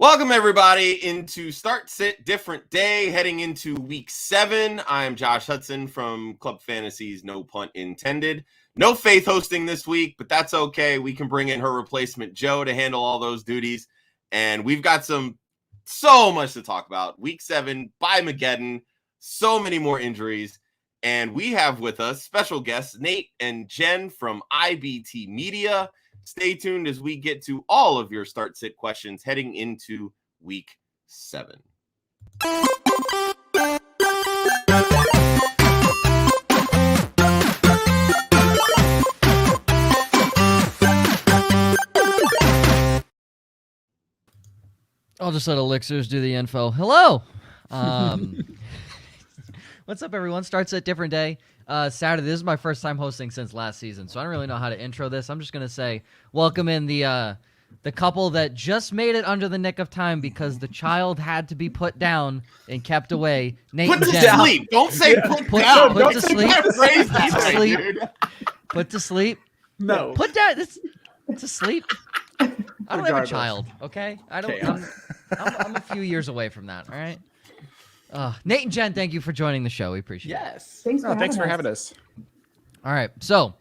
Welcome, everybody, into Start Sit Different Day, heading into Week 7. I'm Josh Hudson from Club Fantasy's No Punt Intended. No Faith hosting this week, but that's okay. We can bring in her replacement, Joe, to handle all those duties. And we've got so much to talk about. Week 7, by Mageddon, so many more injuries. And we have with us special guests, Nate and Jen from IBT Media. Stay tuned as we get to all of your start-sit questions heading into Week 7. I'll just let Elixirs do the info. Hello! What's up, everyone? Starts at different day. Saturday. This is my first time hosting since last season, so I don't really know how to intro this. I'm just going to say welcome in the couple that just made it under the nick of time because the child had to be put down and kept away. Nate Put and to Jen. sleep. Don't say put down. Put to sleep. Phrase that Put to way, sleep. dude. Put to sleep. No. Put down. This to sleep. I don't have a Regardless. child, okay? I don't. Okay. I'm a few years away from that, all right? Nate and Jen, thank you for joining the show. We appreciate it. Yes. Thanks for having us. All right. So,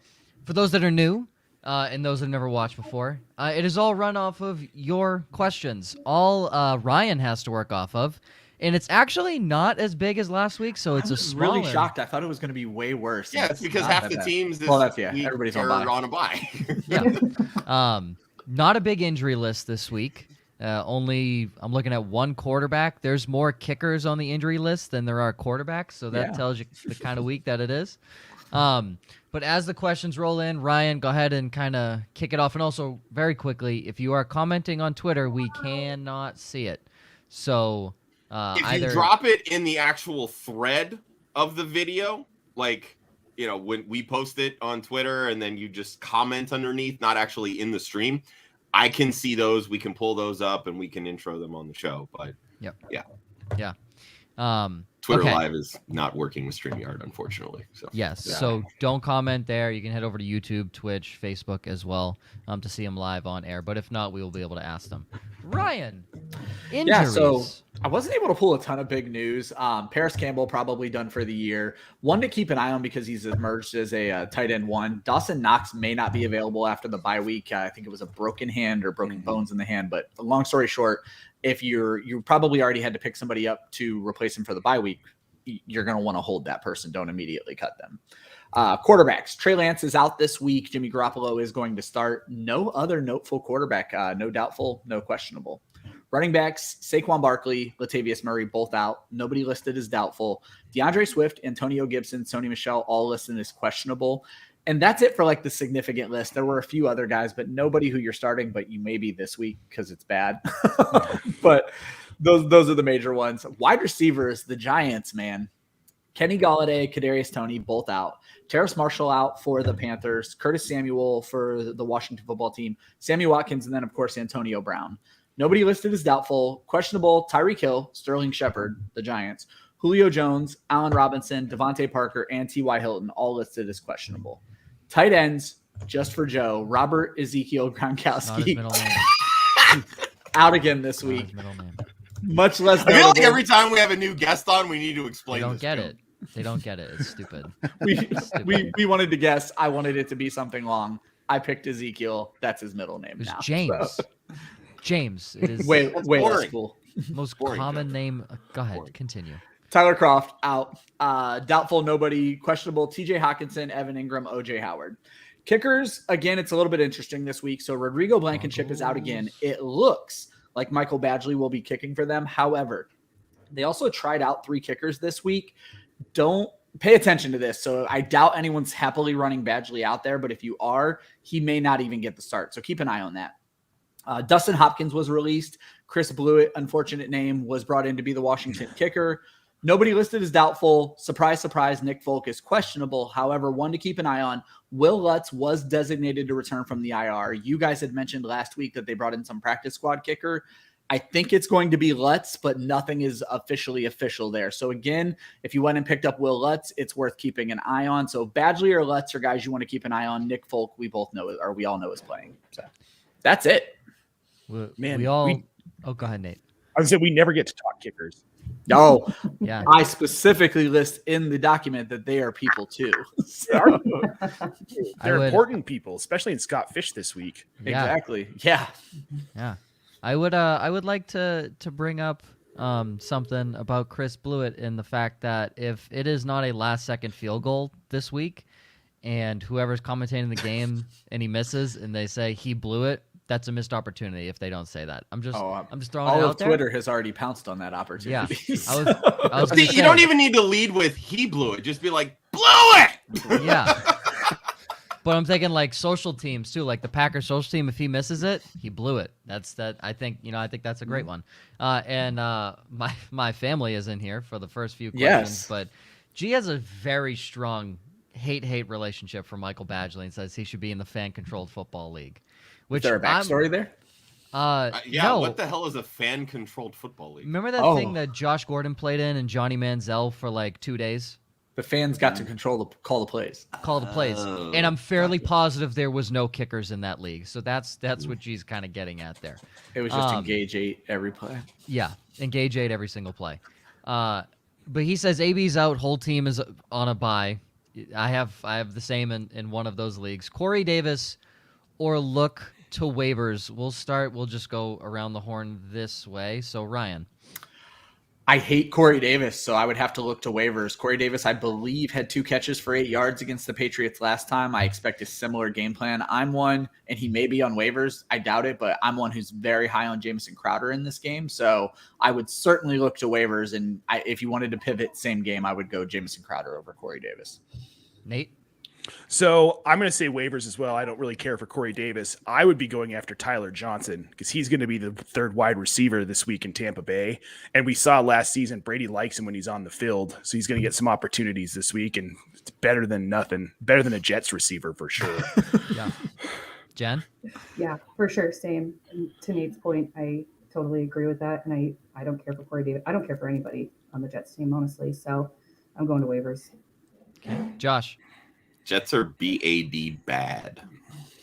for those that are new and those that have never watched before, it is all run off of your questions. All Ryan has to work off of. And it's actually not as big as last week, so it's I a was smaller. really shocked. I thought it was going to be way worse. Yeah, it's because not half that the bad. teams this Well, that's week everybody's are on a bye. Yeah. Not a big injury list this week. Only I'm looking at one quarterback. There's more kickers on the injury list than there are quarterbacks, so that tells you the kind of week that it is. But as the questions roll in, Ryan, go ahead and kind of kick it off. And also, very quickly, if you are commenting on Twitter, we cannot see it. So If you drop it in the actual thread of the video, like, you know, when we post it on Twitter and then you just comment underneath, not actually in the stream, I can see those. We can pull those up and we can intro them on the show. But yeah. Twitter okay. Live is not working with StreamYard, unfortunately. So Yes, so don't comment there. You can head over to YouTube, Twitch, Facebook as well to see them live on air. But if not, we will be able to ask them. Ryan, injuries. Yeah, so I wasn't able to pull a ton of big news. Paris Campbell probably done for the year. One to keep an eye on because he's emerged as a tight end one. Dawson Knox may not be available after the bye week. I think it was a broken hand or broken bones in the hand. But long story short, if you probably already had to pick somebody up to replace him for the bye week, you're going to want to hold that person. Don't immediately cut them. Quarterbacks. Trey Lance is out this week. Jimmy Garoppolo is going to start. No other noteful quarterback. No doubtful, no questionable. Running backs, Saquon Barkley, Latavius Murray, both out. Nobody listed as doubtful. DeAndre Swift, Antonio Gibson, Sony Michel, all listed as questionable. And that's it for like the significant list. There were a few other guys, but nobody who you're starting, but you may be this week because it's bad. But those are the major ones. Wide receivers, the Giants, man. Kenny Golladay, Kadarius Toney, both out. Terrace Marshall out for the Panthers. Curtis Samuel for the Washington football team. Sammy Watkins, and then, of course, Antonio Brown. Nobody listed as doubtful. Questionable, Tyreek Hill, Sterling Shepard, the Giants. Julio Jones, Allen Robinson, Devontae Parker, and T.Y. Hilton, all listed as questionable. Tight ends, just for Joe, Robert Ezekiel Gronkowski. Not his middle name. Out again this Not week. his middle name. Much less I feel like notable. every time we have a new guest on, we need to They explain don't this get to it. They don't get it. It's stupid. we wanted to guess. I wanted it to be something long. I picked Ezekiel. That's his middle name It was now. James. So. James. It is Way That's less boring. cool. most boring, common Joe. name. Go ahead. Boring. Continue. Tyler Kroft out. Doubtful, nobody. Questionable, TJ Hawkinson, Evan Ingram, OJ Howard. Kickers, again, it's a little bit interesting this week. So Rodrigo Blankenship is out again. It looks like Michael Badgley will be kicking for them. However, they also tried out 3 kickers this week. Don't pay attention to this. So I doubt anyone's happily running Badgley out there, but if you are, he may not even get the start. So keep an eye on that. Dustin Hopkins was released. Chris Blewett, unfortunate name, was brought in to be the Washington kicker. Nobody listed as doubtful. Surprise, surprise, Nick Folk is questionable. However, one to keep an eye on, Will Lutz was designated to return from the IR. You guys had mentioned last week that they brought in some practice squad kicker. I think it's going to be Lutz, but nothing is officially official there. So again, if you went and picked up Will Lutz, it's worth keeping an eye on. So Badgley or Lutz are guys you want to keep an eye on. Nick Folk, we all know is playing. So that's it. We all Oh, go ahead, Nate. I was saying we never get to talk kickers. No, Yeah. I specifically list in the document that they are people too. They're would- important people, especially in Scott Fish this week. Yeah. Exactly. Yeah. Yeah. I would like to bring up something about Chris Blewett in the fact that if it is not a last-second field goal this week, and whoever's commentating the game and he misses and they say he blew it, that's a missed opportunity if they don't say that. I'm just throwing it All out of there. Twitter has already pounced on that opportunity. Yeah. I was gonna You don't even need to lead with he blew it. Just be like, blew it. Yeah. But I'm thinking like social teams too, like the Packers social team. If he misses it, he blew it. I think that's a great one. And my family is in here for the first few questions. Yes. But G has a very strong hate relationship for Michael Badgley and says he should be in the fan-controlled football league. Which Is there a backstory there? No. What the hell is a fan-controlled football league? Remember that thing that Josh Gordon played in and Johnny Manziel for like 2 days? The fans got to call the plays. Call the plays. And I'm fairly positive there was no kickers in that league. So that's what G's kind of getting at there. It was just engage 8 every play. Yeah, engage 8 every single play. But he says AB's out, whole team is on a bye. I have the same in one of those leagues. Corey Davis or look to waivers. We'll just go around the horn this way. So Ryan. I hate Corey Davis, so I would have to look to waivers. Corey Davis, I believe, had 2 catches for 8 yards against the Patriots last time. I expect a similar game plan. I'm one, and he may be on waivers. I doubt it, but I'm one who's very high on Jamison Crowder in this game. So I would certainly look to waivers, and if you wanted to pivot same game, I would go Jamison Crowder over Corey Davis. Nate? So I'm going to say waivers as well. I don't really care for Corey Davis. I would be going after Tyler Johnson because he's going to be the 3rd wide receiver this week in Tampa Bay. And we saw last season, Brady likes him when he's on the field. So he's going to get some opportunities this week, and it's better than nothing. Better than a Jets receiver for sure. Yeah. Jen? Yeah, for sure. Same. And to Nate's point, I totally agree with that. And I don't care for Corey Davis. I don't care for anybody on the Jets team, honestly. So I'm going to waivers. Okay. Josh? Jets are bad,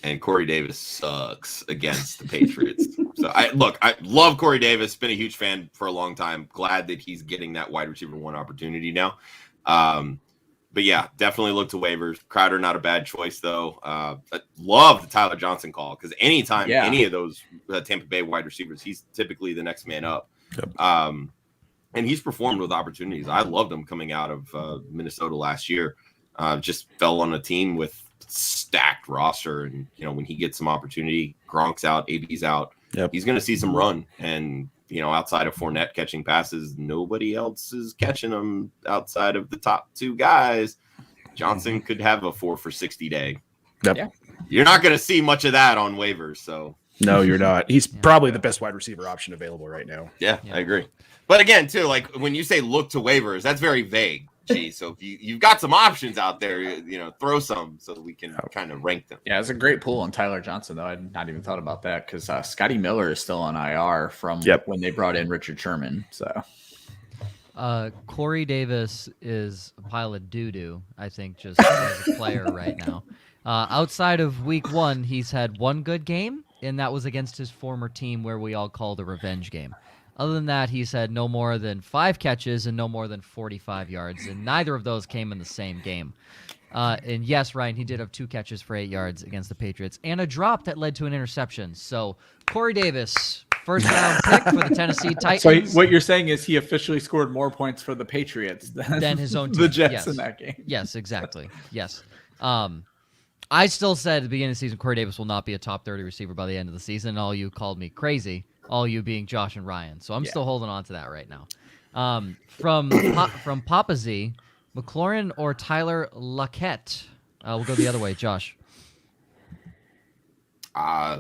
and Corey Davis sucks against the Patriots. So I love Corey Davis. Been a huge fan for a long time. Glad that he's getting that wide receiver 1 opportunity now. But yeah, definitely look to waivers. Crowder, not a bad choice though. I love the Tyler Johnson call because anytime any of those Tampa Bay wide receivers, he's typically the next man up. Yep. And he's performed with opportunities. I loved him coming out of Minnesota last year. Just fell on a team with stacked roster, and when he gets some opportunity, Gronk's out, AB's out. Yep. He's going to see some run, and outside of Fournette catching passes, nobody else is catching them outside of the top 2 guys. Johnson could have a 4 for 60 day. Yep. Yeah. You're not going to see much of that on waivers, so No, you're not. He's probably the best wide receiver option available right now. yeah, I agree. But again, too, like when you say look to waivers, that's very vague. Gee, so if you've got some options out there, throw some so that we can kind of rank them. Yeah, it's a great pull on Tyler Johnson, though. I'd not even thought about that because Scotty Miller is still on IR from when they brought in Richard Sherman. So Corey Davis is a pile of doo-doo, I think, just as a player right now. Outside of week 1, he's had 1 good game, and that was against his former team where we all called a revenge game. Other than that, he's had no more than 5 catches and no more than 45 yards, and neither of those came in the same game. And yes, Ryan, he did have 2 catches for 8 yards against the Patriots and a drop that led to an interception. So Corey Davis, first-round pick for the Tennessee Titans. So what you're saying is he officially scored more points for the Patriots than his own team. the Jets in that game. Yes, exactly. Yes. I still said at the beginning of the season, Corey Davis will not be a top 30 receiver by the end of the season. All you called me crazy. All you being Josh and Ryan. So I'm still holding on to that right now. From Papa Z, McLaurin or Tyler Lockett? We'll go the other way. Josh. I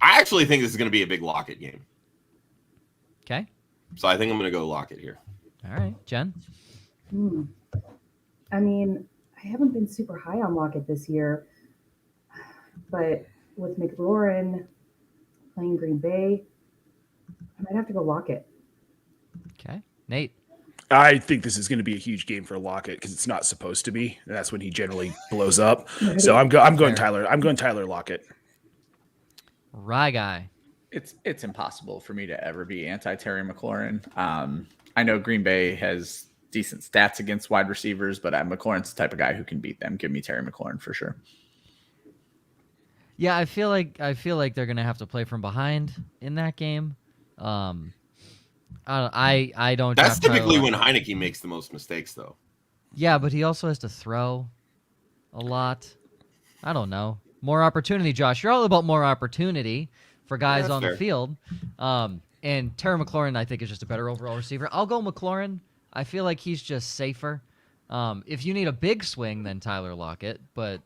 actually think this is going to be a big Lockett game. Okay. So I think I'm going to go Lockett here. All right. Jen? I mean, I haven't been super high on Lockett this year, but with McLaurin playing Green Bay, I might have to go Lockett. Okay. Nate? I think this is going to be a huge game for Lockett because it's not supposed to be. And that's when he generally blows up. So I'm going Tyler. I'm going Tyler Lockett. Rye guy. it's impossible for me to ever be anti-Terry McLaurin. I know Green Bay has decent stats against wide receivers, but McLaurin's the type of guy who can beat them. Give me Terry McLaurin for sure. Yeah, I feel like they're gonna have to play from behind in that game. I don't. That's typically when Heineke makes the most mistakes, though. Yeah, but he also has to throw a lot. I don't know. More opportunity, Josh. You're all about more opportunity for guys on the field. And Terry McLaurin, I think, is just a better overall receiver. I'll go McLaurin. I feel like he's just safer. If you need a big swing, then Tyler Lockett. But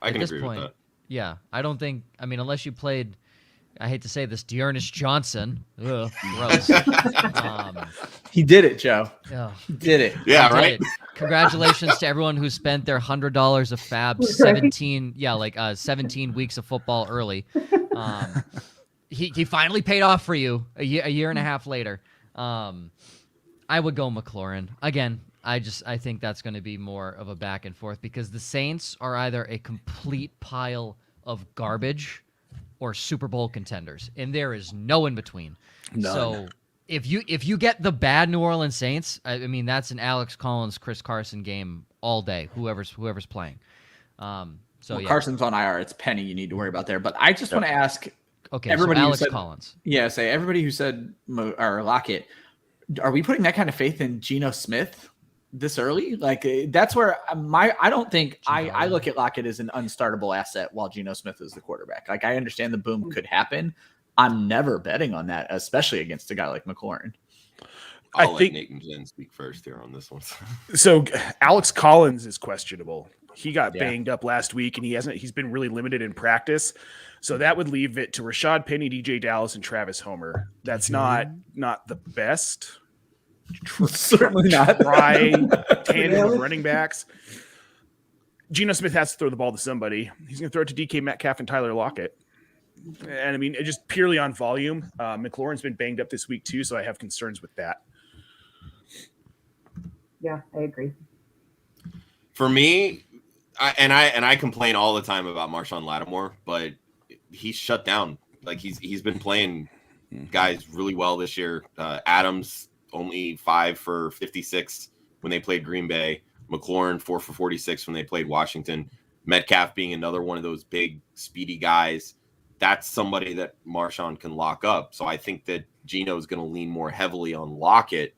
I can at this agree point, with that. yeah, I don't think. I mean, unless you played, I hate to say this, Dearness Johnson. Ugh, gross. He did it, Joe. Yeah. He did it. Yeah, right. Congratulations to everyone who spent their $100 of fab 17 weeks of football early. He finally paid off for you a year and a half later. I would go McLaurin again. I think that's going to be more of a back and forth because the Saints are either a complete pile of garbage or Super Bowl contenders, and there is no in between. None. So if you get the bad New Orleans Saints, I mean that's an Alex Collins, Chris Carson game all day. Whoever's playing. Yeah. Carson's on IR. It's Penny you need to worry about there. But I just want to ask. Okay, everybody so Alex said, Collins. Yeah, say everybody who said or Lockett. Are we putting that kind of faith in Geno Smith this early? Like that's where I don't think I look at Lockett as an unstartable asset while Geno Smith is the quarterback. Like I understand the boom could happen. I'm never betting on that, especially against a guy like McLaurin. I'll let Nate and Jen speak first here on this one. So Alex Collins is questionable. He got banged up last week, and he's been really limited in practice. So that would leave it to Rashad Penny, DJ Dallas, and Travis Homer. That's not the best. Certainly not. Try tandem of running backs. Geno Smith has to throw the ball to somebody. He's going to throw it to DK Metcalf and Tyler Lockett. And I mean, just purely on volume. McLaurin's been banged up this week too, so I have concerns with that. Yeah, I agree. For me, I complain all the time about Marshawn Lattimore, but he's shut down. Like he's been playing guys really well this year. Adams only 5 for 56 when they played Green Bay. McLaurin 4 for 46 when they played Washington. Metcalf being another one of those big, speedy guys. That's somebody that Marshawn can lock up. So I think that Geno is going to lean more heavily on Lockett.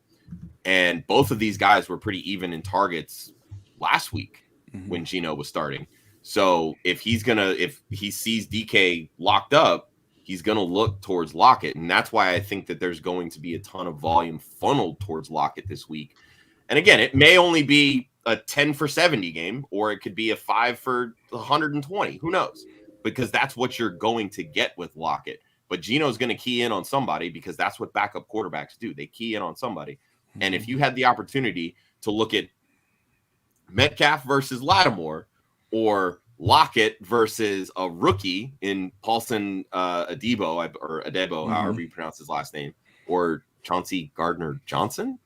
And both of these guys were pretty even in targets last week when Geno was starting. So if he sees DK locked up, he's going to look towards Lockett. And that's why I think that there's going to be a ton of volume funneled towards Lockett this week. And again, it may only be a 10 for 70 game, or it could be a 5 for 120. Who knows? Because that's what you're going to get with Lockett. But Geno's going to key in on somebody because that's what backup quarterbacks do. They key in on somebody. And if you had the opportunity to look at Metcalf versus Lattimore or Lockett versus a rookie in Paulson Adebo, however you pronounce his last name, or Chauncey Gardner-Johnson,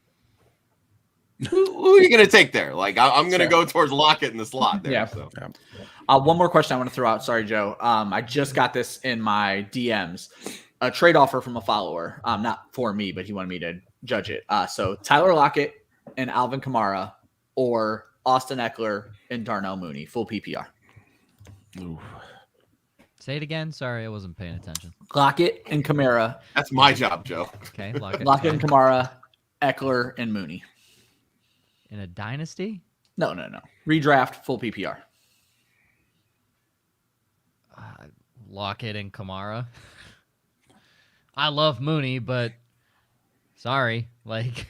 who are you going to take there? Like, I'm going to go towards Lockett in the slot there. Yeah. So. One more question I want to throw out. Sorry, Joe. I just got this in my DMs. A trade offer from a follower. Not for me, but he wanted me to judge it. So Tyler Lockett and Alvin Kamara or Austin Eckler and Darnell Mooney. Full PPR. Ooh. Say it again. Sorry, I wasn't paying attention. Lockett and Kamara. That's my job, Joe. Okay, Lockett and Kamara, Eckler and Mooney. In a dynasty? No. Redraft, full PPR. Lockett and Kamara. I love Mooney, but sorry. Like,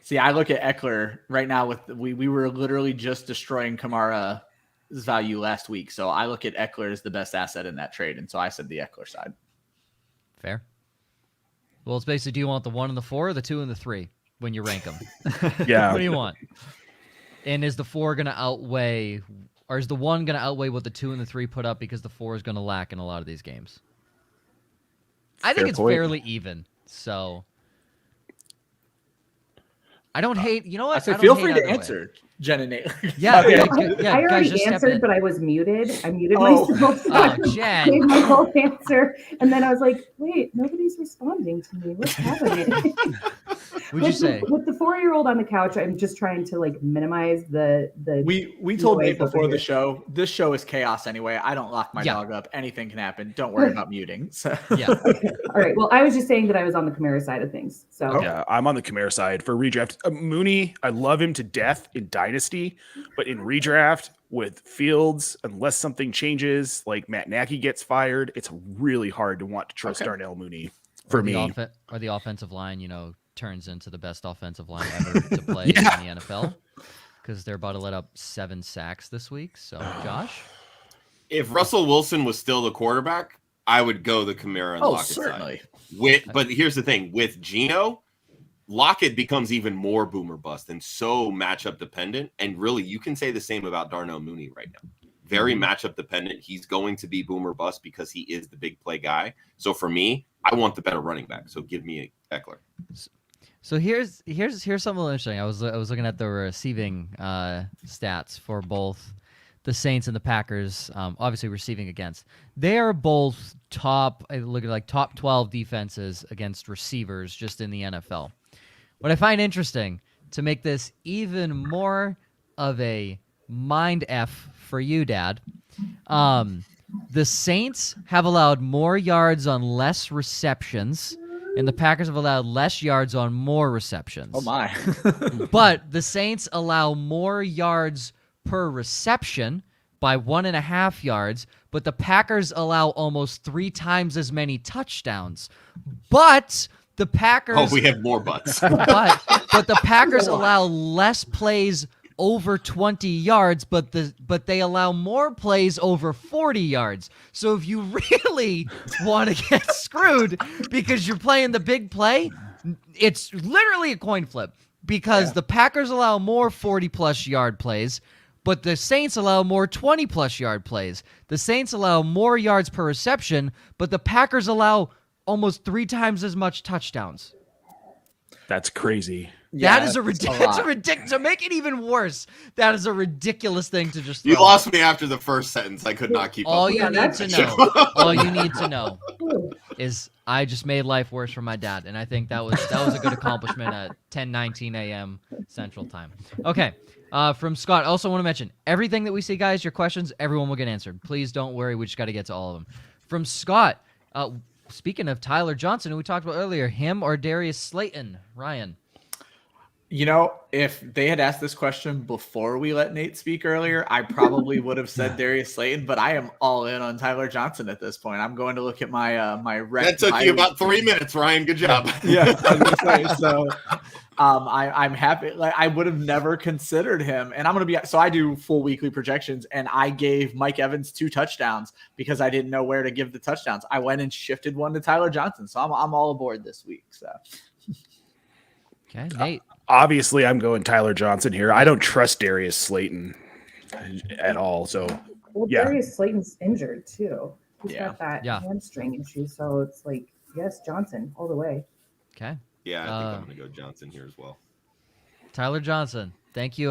see, I look at Eckler right now with we were literally just destroying Kamara's value last week. So I look at Eckler as the best asset in that trade. And so I said the Eckler side. Fair. Well, it's basically, do you want the 1 and the 4 or the 2 and the 3 when you rank them? Yeah. What do you want? And is the 4 going to outweigh, or is the 1 going to outweigh what the 2 and the 3 put up because the 4 is going to lack in a lot of these games? I think it's fairly even. So I don't hate. You know what? I say don't feel hate free to either way. answer, Jen and Nate. Yeah, I guys, already just step answered, in. but I was muted. I muted Oh. myself. So I Jen. gave my whole answer, and then I was like, "Wait, nobody's responding to me. What's happening?" What'd you say? With the 4-year-old on the couch, I'm just trying to like minimize the. We told noise Nate before over the here. show. This show is chaos anyway. I don't lock my Yeah. dog up. Anything can happen. Don't worry about muting. So Yeah. Okay. All right. Well, I was just saying that I was on the Kamara side of things. So Yeah, I'm on the Kamara side for redraft. Mooney, I love him to death in Dynasty, but in redraft with Fields, unless something changes, like Matt Nagy gets fired, it's really hard to want to trust Darnell Mooney for me. Or the offensive line, turns into the best offensive line ever to play in the NFL because they're about to let up 7 sacks this week. So, Josh? If Russell Wilson was still the quarterback, I would go the Kamara and Lockett certainly. side. But here's the thing. With Geno, Lockett becomes even more boomer bust and so matchup dependent. And really, you can say the same about Darnell Mooney right now. Very matchup dependent. He's going to be boomer bust because he is the big play guy. So for me, I want the better running back. So give me a Eckler. So here's something interesting. I was looking at the receiving stats for both the Saints and the Packers. Obviously receiving against. They are both top 12 defenses against receivers just in the NFL. What I find interesting to make this even more of a mind F for you, Dad. The Saints have allowed more yards on less receptions, and the Packers have allowed less yards on more receptions. Oh my. But the Saints allow more yards per reception by 1.5 yards, but the Packers allow almost 3 times as many touchdowns. But the Packers... Oh, we have more butts. But the Packers allow less plays over 20 yards, but they allow more plays over 40 yards. So if you really want to get screwed because you're playing the big play, it's literally a coin flip because the Packers allow more 40-plus yard plays, but the Saints allow more 20-plus yard plays. The Saints allow more yards per reception, but the Packers allow almost 3 times as much touchdowns. That's crazy. That is a ridiculous. To make it even worse, that is a ridiculous thing to just. You lost me after the first sentence. I could not keep all up. You need to know. All you need to know is I just made life worse for my dad, and I think that was a good accomplishment at 10:19 a.m. Central Time. Okay, from Scott. I also want to mention everything that we see, guys. Your questions, everyone will get answered. Please don't worry. We just got to get to all of them. From Scott. Speaking of Tyler Johnson, who we talked about earlier, him or Darius Slayton, Ryan. If they had asked this question before we let Nate speak earlier, I probably would have said Darius Slayton, but I am all in on Tyler Johnson at this point. I'm going to look at my my rec. That took you about 3 minutes, Ryan. Good job. Yeah, I was gonna say, so I'm happy. Like I would have never considered him, and I'm gonna be so I do full weekly projections, and I gave Mike Evans 2 touchdowns because I didn't know where to give the touchdowns. I went and shifted one to Tyler Johnson, so I'm all aboard this week. So okay, Nate. Obviously, I'm going Tyler Johnson here. I don't trust Darius Slayton at all. So, Darius Slayton's injured too. He's got that Yeah. hamstring issue, so it's like, yes, Johnson all the way. Okay. Yeah, I think I'm going to go Johnson here as well. Tyler Johnson. Thank you,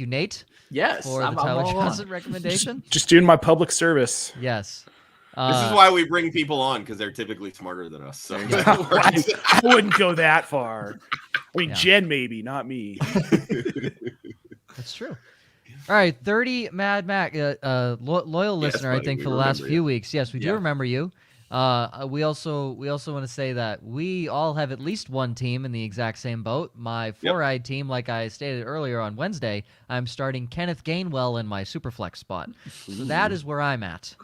Nate. Yes, for the Tyler Johnson recommendation. Just doing my public service. Yes. This is why we bring people on, because they're typically smarter than us. So I wouldn't go that far. I mean, Yeah. Jen, maybe, not me. That's true. All right, 30 Mad Mac, loyal listener, I buddy, think, we for the last remember few you. weeks. Yes, we do remember you. We also want to say that we all have at least one team in the exact same boat. My four-eyed team, like I stated earlier on Wednesday, I'm starting Kenneth Gainwell in my Superflex spot. So that is where I'm at.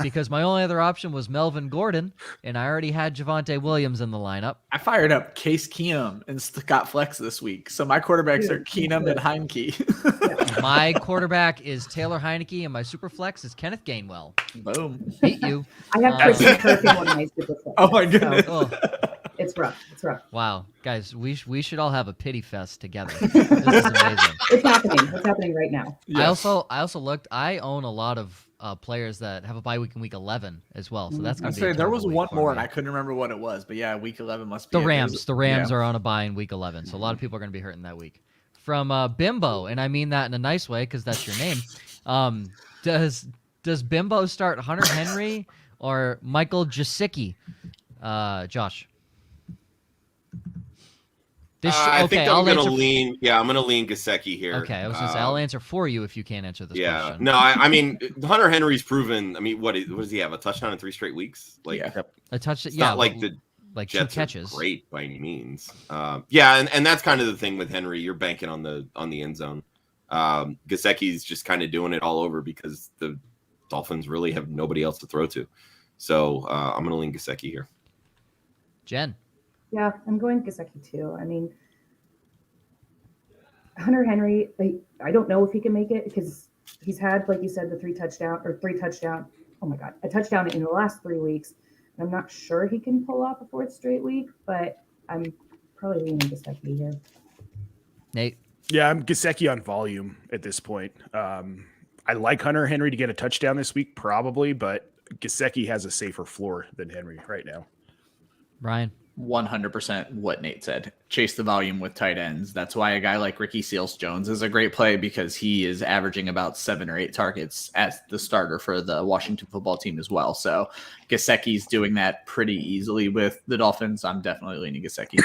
Because my only other option was Melvin Gordon, and I already had Javonte Williams in the lineup. I fired up Case Keenum and Scott Flex this week. So my quarterbacks are Keenum and Heineke. My quarterback is Taylor Heineke, and my Superflex is Kenneth Gainwell. Boom. Beat you. I have Christian Kirk in one of my Superflex. Oh my goodness. Oh, It's rough. It's rough. wow. Guys, we should all have a pity fest together. This is amazing. It's happening. It's happening right now. I also looked. I own a lot of players that have a bye week in week 11 as well. So that's going I'd to be say there was one more, me. and I couldn't remember what it was. But yeah, week 11 must be the Rams. The Rams are on a bye in week 11, so a lot of people are going to be hurting that week. From Bimbo, and I mean that in a nice way because that's your name. Does Bimbo start Hunter Henry or Michael Gesicki? Josh. I think I'm going to lean. Yeah, I'm going to lean Gesicki here. Okay, I was going to say I'll answer for you if you can't answer this question. No, I mean Hunter Henry's proven. I mean, what does he have? A touchdown in 3 straight weeks? Like a touchdown. Not like the Jets 2 catches. Are great by any means. And that's kind of the thing with Henry. You're banking on the end zone. Gesicki's just kind of doing it all over because the Dolphins really have nobody else to throw to. So I'm going to lean Gesicki here. Jen. Yeah, I'm going Gesicki too. I mean, Hunter Henry, I don't know if he can make it because he's had, like you said, the 3 touchdown. Oh my God, a touchdown in the last 3 weeks. I'm not sure he can pull off a 4th straight week, but I'm probably leaning Gesicki here. Nate. Yeah, I'm Gesicki on volume at this point. I like Hunter Henry to get a touchdown this week, probably, but Gesicki has a safer floor than Henry right now. Ryan. 100% what Nate said. Chase the volume with tight ends. That's why a guy like Ricky Seals-Jones is a great play because he is averaging about 7 or 8 targets as the starter for the Washington football team as well. So Gesicki's doing that pretty easily with the Dolphins. I'm definitely leaning Gesicki.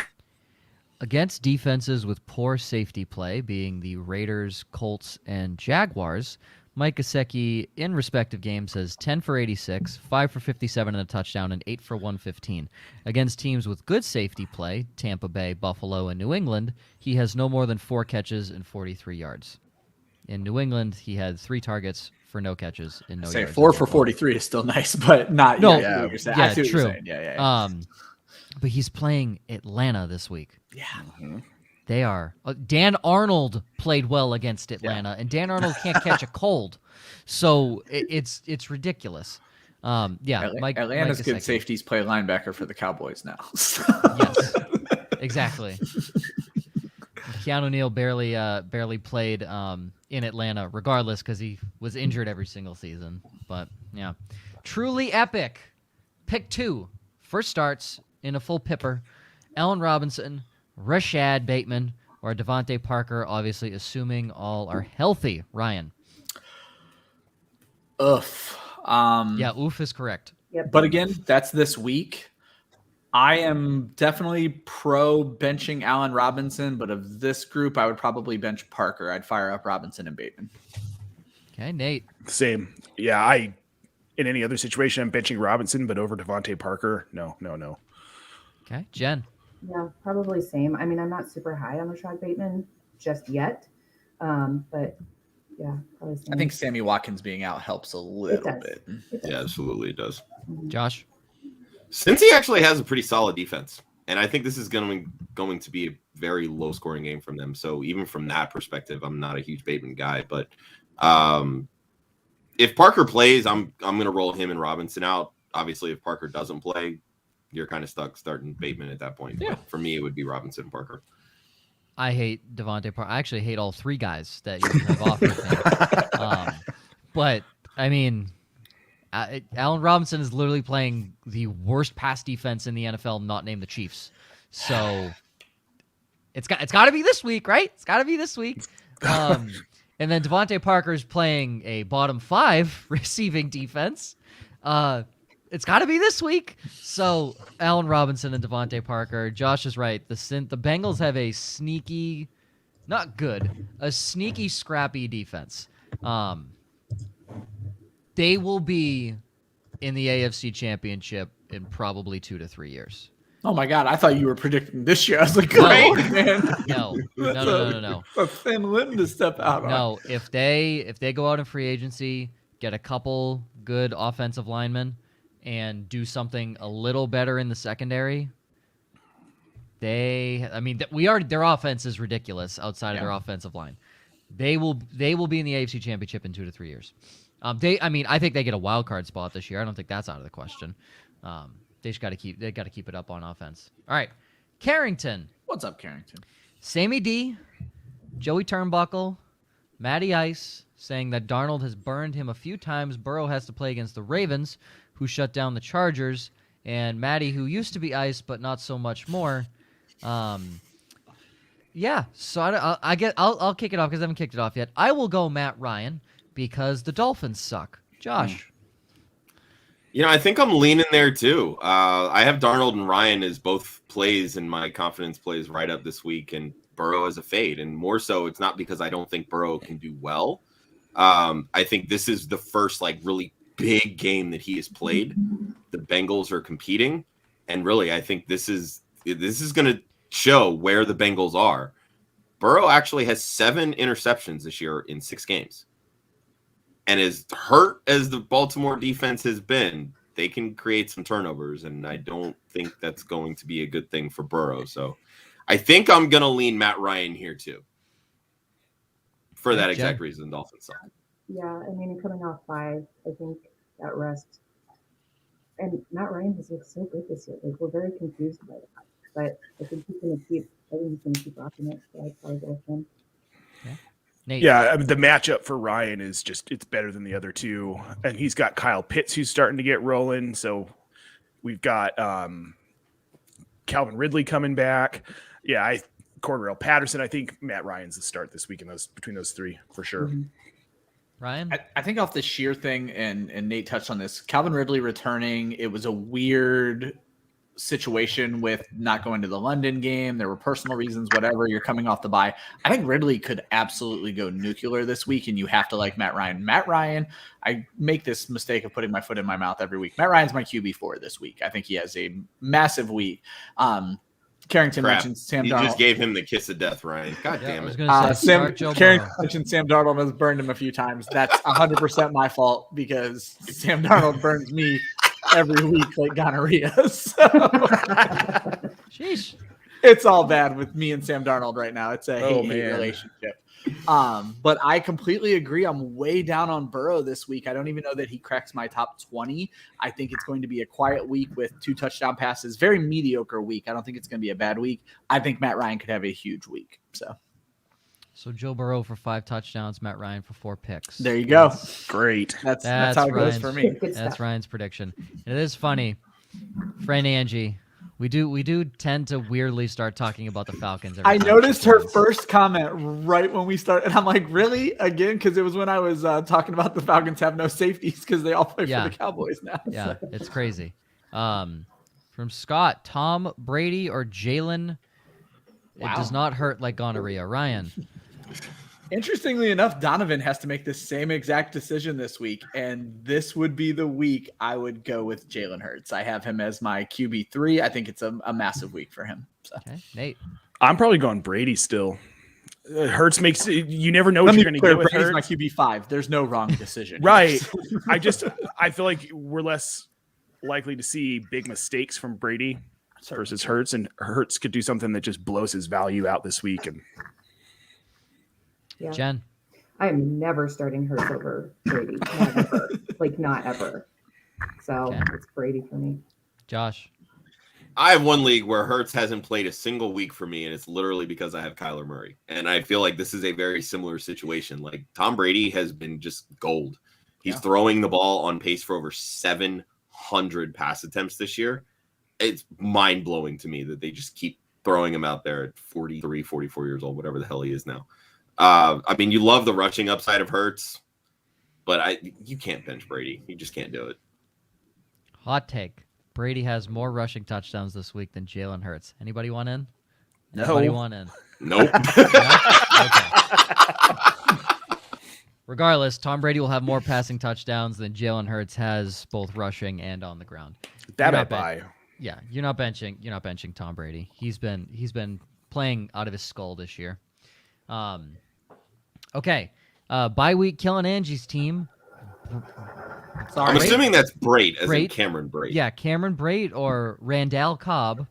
Against defenses with poor safety play, being the Raiders, Colts, and Jaguars, Mike Gesicki in respective games has 10 for 86, 5 for 57 and a touchdown, and 8 for 115. Against teams with good safety play, Tampa Bay, Buffalo, and New England, he has no more than 4 catches and 43 yards. In New England, he had 3 targets for no catches and no yards. 4 for 43 is still nice, but not. No, I see what true. You're saying. Yeah. But he's playing Atlanta this week. Yeah. Mm-hmm. They are. Dan Arnold played well against Atlanta, and Dan Arnold can't catch a cold, so it's ridiculous. Atlanta's good safeties play linebacker for the Cowboys now. Yes, exactly. Keanu Neil barely played in Atlanta, regardless, because he was injured every single season. But yeah, truly epic. Pick 2. First starts in a full pipper. Allen Robinson, Rashad Bateman, or Devontae Parker, obviously assuming all are healthy. Ryan. Oof. Oof is correct. Yep. But again, that's this week. I am definitely pro benching Allen Robinson, but of this group, I would probably bench Parker. I'd fire up Robinson and Bateman. Okay, Nate. Same. Yeah, in any other situation, I'm benching Robinson, but over Devontae Parker, no. Okay, Jen. Yeah, probably same. I mean, I'm not super high on Rashad Bateman just yet, but yeah, probably same. I think Sammy Watkins being out helps a little bit. Yeah, absolutely it does. Josh? Since he actually has a pretty solid defense, and I think this is going to be a very low-scoring game from them. So even from that perspective, I'm not a huge Bateman guy. But if Parker plays, I'm going to roll him and Robinson out. Obviously, if Parker doesn't play, you're kind of stuck starting Bateman at that point. Yeah. But for me, it would be Robinson and Parker. I hate Devontae Parker. I actually hate all 3 guys that you have offered. But, I mean, Allen Robinson is literally playing the worst pass defense in the NFL, not named the Chiefs. So it's got to be this week, right? It's got to be this week. And then Devontae Parker's playing a bottom 5 receiving defense. It's got to be this week. So Allen Robinson and Devontae Parker. Josh is right. The Bengals have a sneaky, not good, a sneaky, scrappy defense. They will be in the AFC Championship in probably 2 to 3 years. Oh my God! I thought you were predicting this year. I was like, great, man. No. A thin limb to step out on. No, if they go out in free agency, get a couple good offensive linemen, and do something a little better in the secondary, their offense is ridiculous outside of their offensive line. They will be in the AFC Championship in 2 to 3 years. I think they get a wild card spot this year. I don't think that's out of the question. They got to keep it up on offense. All right, Carrington. What's up, Carrington? Sammy D, Joey Turnbuckle, Matty Ice, saying that Darnold has burned him a few times. Burrow has to play against the Ravens, who shut down the Chargers, and Maddie, who used to be ice but not so much more. Yeah, so I'll kick it off because I haven't kicked it off yet. I will go Matt Ryan because the Dolphins suck. Josh. I think I'm leaning there too. I have Darnold and Ryan as both plays, and my confidence plays right up this week, and Burrow as a fade. And more so, it's not because I don't think Burrow can do well. I think this is the first really big game that he has played. The Bengals are competing, and really, I think this is going to show where the Bengals are. Burrow actually has 7 interceptions this year in 6 games. And as hurt as the Baltimore defense has been, they can create some turnovers, and I don't think that's going to be a good thing for Burrow. So I think I'm going to lean Matt Ryan here too. For that exact reason, Dolphins suck. Yeah, coming off 5, I think that rest. And Matt Ryan has looked so good this year. We're very confused by that. But I think he's going to keep rocking it. So I'd probably go with him. Nate. Yeah, the matchup for Ryan is it's better than the other two. And he's got Kyle Pitts who's starting to get rolling. So we've got Calvin Ridley coming back. Yeah, Cordell Patterson. I think Matt Ryan's the start this week between those 3 for sure. Mm-hmm. Ryan? I think off the sheer thing, and Nate touched on this, Calvin Ridley returning, it was a weird situation with not going to the London game. There were personal reasons, whatever. You're coming off the bye. I think Ridley could absolutely go nuclear this week, and you have to like Matt Ryan. Matt Ryan, I make this mistake of putting my foot in my mouth every week. Matt Ryan's my QB4 this week. I think he has a massive week. Carrington mentioned Sam Darnold. You just gave him the kiss of death, Ryan. God damn it. I was going to say, Carrington mentioned Sam Darnold has burned him a few times. That's 100% my fault because Sam Darnold burns me every week like gonorrhea. So sheesh. It's all bad with me and Sam Darnold right now. It's a hate relationship. But I completely agree. I'm way down on Burrow this week. I don't even know that he cracks my top 20. I think it's going to be a quiet week with 2 touchdown passes. Very mediocre week. I don't think it's going to be a bad week. I think Matt Ryan could have a huge week. So Joe Burrow for 5 touchdowns, Matt Ryan for 4 picks. There you go. Great. That's how it goes for me. That's Ryan's prediction. And it is funny. Friend Angie, we do tend to weirdly start talking about the Falcons. I noticed her first comment right when we started, and I'm like, really? Again? Because it was when I was talking about the Falcons have no safeties because they all play for the Cowboys now. Yeah, it's crazy. From Scott, Tom Brady or Jalen? Wow. It does not hurt like gonorrhea. Ryan. Interestingly enough, Donovan has to make the same exact decision this week, and this would be the week I would go with Jalen Hurts. I have him as my QB3. I think it's a massive week for him. So. Okay, Nate. I'm probably going Brady still. Hurts makes you never know what you're going to get with Brady's Hurts. my QB5. There's no wrong decision. Right. I feel like we're less likely to see big mistakes from Brady versus Hurts, and Hurts could do something that just blows his value out this week. And yeah. Jen, I am never starting Hurts over Brady. Never. Not ever. So it's Brady for me. Josh. I have one league where Hurts hasn't played a single week for me, and it's literally because I have Kyler Murray. And I feel like this is a very similar situation. Tom Brady has been just gold. He's throwing the ball on pace for over 700 pass attempts this year. It's mind-blowing to me that they just keep throwing him out there at 43, 44 years old, whatever the hell he is now. You love the rushing upside of Hurts, but you can't bench Brady. You just can't do it. Hot take. Brady has more rushing touchdowns this week than Jalen Hurts. Anybody want in? No. Anybody want in? Nope. Okay. Regardless, Tom Brady will have more passing touchdowns than Jalen Hurts has both rushing and on the ground. That I buy. Yeah, you're not benching Tom Brady. He's been playing out of his skull this year. Okay. Bye week killing Angie's team. Sorry. I'm assuming that's Brate, as in Cameron Brate. Yeah, Cameron Brate or Randall Cobb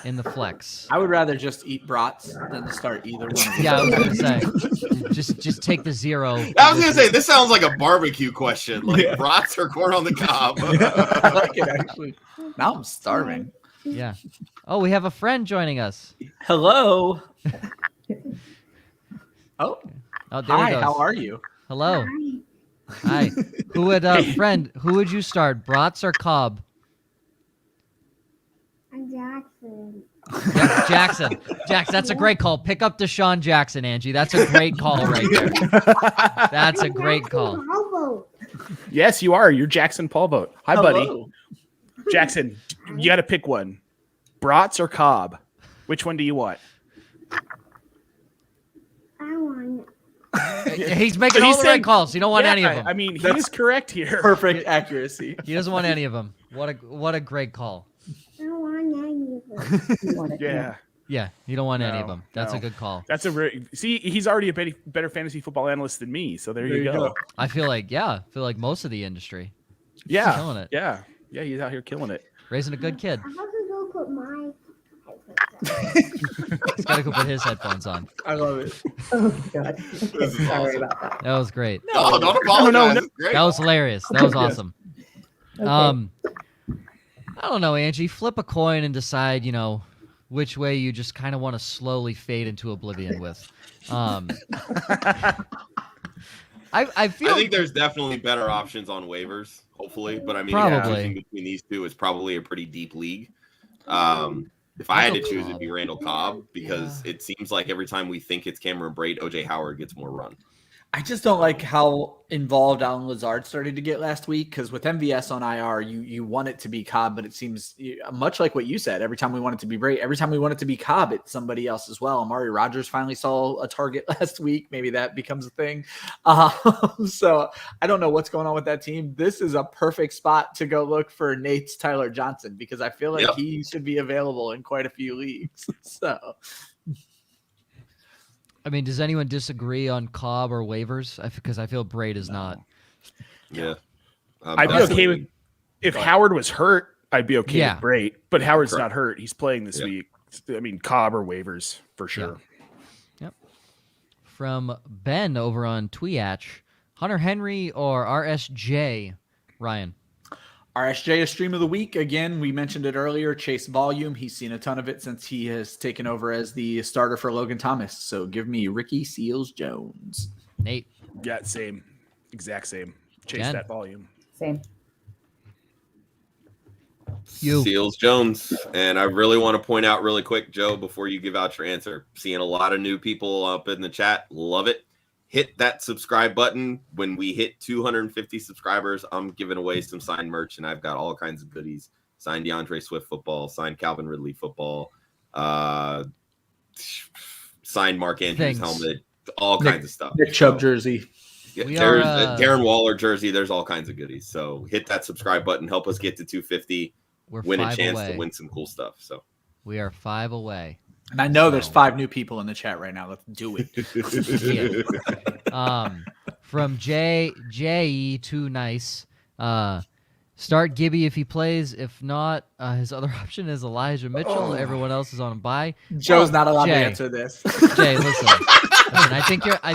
in the flex. I would rather just eat brats than to start either one. Yeah, I was gonna say, just take the 0. I was gonna say this sounds like a barbecue question, brats or corn on the cob. I like it actually. Now I'm starving. Yeah. Oh, we have a friend joining us. Hello. Oh, there hi. he goes. How are you? Hello. Hi. Who would who would you start, Brats or Cobb? Jackson. Jackson, that's a great call. Pick up Deshaun Jackson, Angie. That's a great call right there. That's a great call. Yes, you are. You're Jackson Polvogt. Hi, Hello. buddy. Jackson, you got to pick one. Brats or Cobb? Which one do you want? I want. He's making all the right calls. You don't want any of them. I mean, he is correct here. Perfect accuracy. He doesn't want any of them. What a great call. I don't want any of them. You want it, Yeah. Yeah, you don't want any of No, them. That's no. a good call. That's a see. He's already a better fantasy football analyst than me. So there you go. I feel like most of the industry. Yeah, Killing it. Yeah. He's out here killing it. Raising a good kid. I have to go put my He's got to go put his headphones on. I love it. Oh God. This is Sorry awesome. about that. That was great. No, don't apologize. no. It's great. That was hilarious. That was awesome. Okay. I don't know, Angie. Flip a coin and decide, which way you just kind of want to slowly fade into oblivion with. I think there's definitely better options on waivers, hopefully. But I mean, Probably. choosing between these two is probably a pretty deep league. If I had to choose, it'd be Randall Cobb because it seems like every time we think it's Cameron Brate, OJ Howard gets more run. I just don't like how involved Allen Lazard started to get last week because with MVS on IR, you want it to be Cobb, but it seems much like what you said. Every time we want it to be Brate, every time we want it to be Cobb, it's somebody else as well. Amari Rodgers finally saw a target last week. Maybe that becomes a thing. So I don't know what's going on with that team. This is a perfect spot to go look for Nate's Tyler Johnson because I feel like he should be available in quite a few leagues. So. I mean, does anyone disagree on Cobb or waivers? Because I feel Brate is not. Yeah. I'd be okay with if Howard was hurt. I'd be okay with Brate, but Howard's not hurt. He's playing this week. I mean, Cobb or waivers for sure. Yep. From Ben over on Tweetch, Hunter Henry or RSJ, Ryan? RSJ, a stream of the week. Again, we mentioned it earlier, chase volume. He's seen a ton of it since he has taken over as the starter for Logan Thomas. So give me Ricky Seals-Jones. Nate? Yeah, same. Exact same. Chase Jen? that volume. Same. Seals Jones. And I really want to point out really quick, Joe, before you give out your answer, seeing a lot of new people up in the chat. Love it. Hit that subscribe button. When we hit 250 subscribers, I'm giving away some signed merch, and I've got all kinds of goodies. Signed DeAndre Swift football, signed Calvin Ridley football, signed Mark Andrews helmet, all kinds of stuff. Nick Chubb jersey. Yeah, there's a Darren Waller jersey. There's all kinds of goodies. So hit that subscribe button. Help us get to 250. Win a chance to win some cool stuff. So we are 5 away. And I know there's 5 new people in the chat right now. Let's do it. From J Too Nice. Start Gibby if he plays. If not, his other option is Elijah Mitchell. Everyone else is on a bye. Joe's not allowed to answer this. Jay, listen. I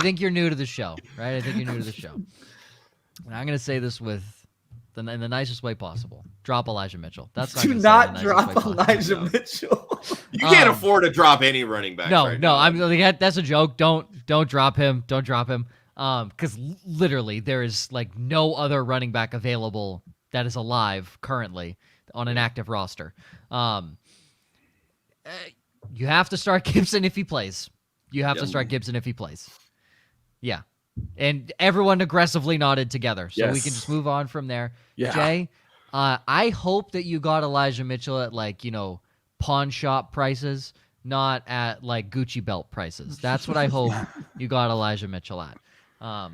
think you're new to the show, right? I think you're new to the show. And I'm gonna say this in the nicest way possible. Drop Elijah Mitchell. That's Do not drop Elijah Mitchell. You can't afford to drop any running back. No. I'm like, that's a joke. Don't drop him. Don't drop him. Because literally there is like no other running back available that is alive currently on an active roster. You have to start Gibson if he plays. Yeah. And everyone aggressively nodded together. So we can just move on from there. Yeah. Jay, I hope that you got Elijah Mitchell at pawn shop prices, not at Gucci belt prices. That's what I hope you got Elijah Mitchell at. I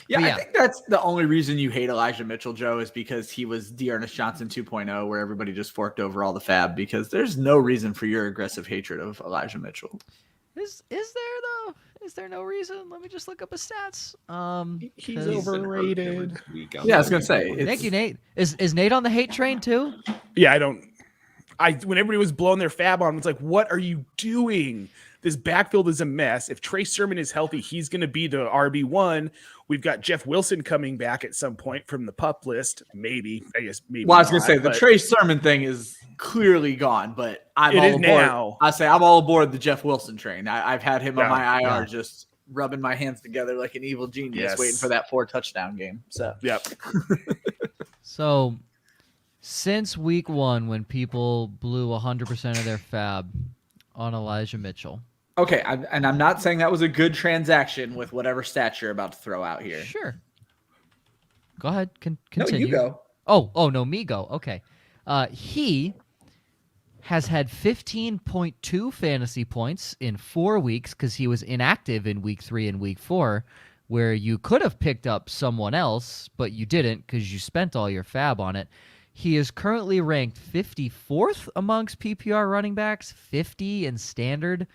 think that's the only reason you hate Elijah Mitchell, Joe, is because he was Dearness Johnson 2.0, where everybody just forked over all the fab, because there's no reason for your aggressive hatred of Elijah Mitchell. Is there though? Is there no reason? Let me just look up his stats. He's overrated. Yeah, I was gonna say. Thank you, Nate. Is Nate on the hate train too? Yeah, when everybody was blowing their fab on, it's like, what are you doing? This backfield is a mess. If Trey Sermon is healthy, he's going to be the RB1. We've got Jeff Wilson coming back at some point from the PUP list. Maybe. Well, I was going to say, the Trey Sermon thing is clearly gone, but I'm all aboard. Now. I'm all aboard the Jeff Wilson train. I've had him on my IR just rubbing my hands together like an evil genius, waiting for that 4 touchdown game. So Yep. So, since week 1, when people blew 100% of their fab on Elijah Mitchell. Okay, I'm not saying that was a good transaction with whatever stat you're about to throw out here. Sure. Go ahead. Continue. No, you go. Oh, no, me go. Okay. He has had 15.2 fantasy points in 4 weeks because he was inactive in week 3 and week 4, where you could have picked up someone else, but you didn't because you spent all your fab on it. He is currently ranked 54th amongst PPR running backs, 50 in standard,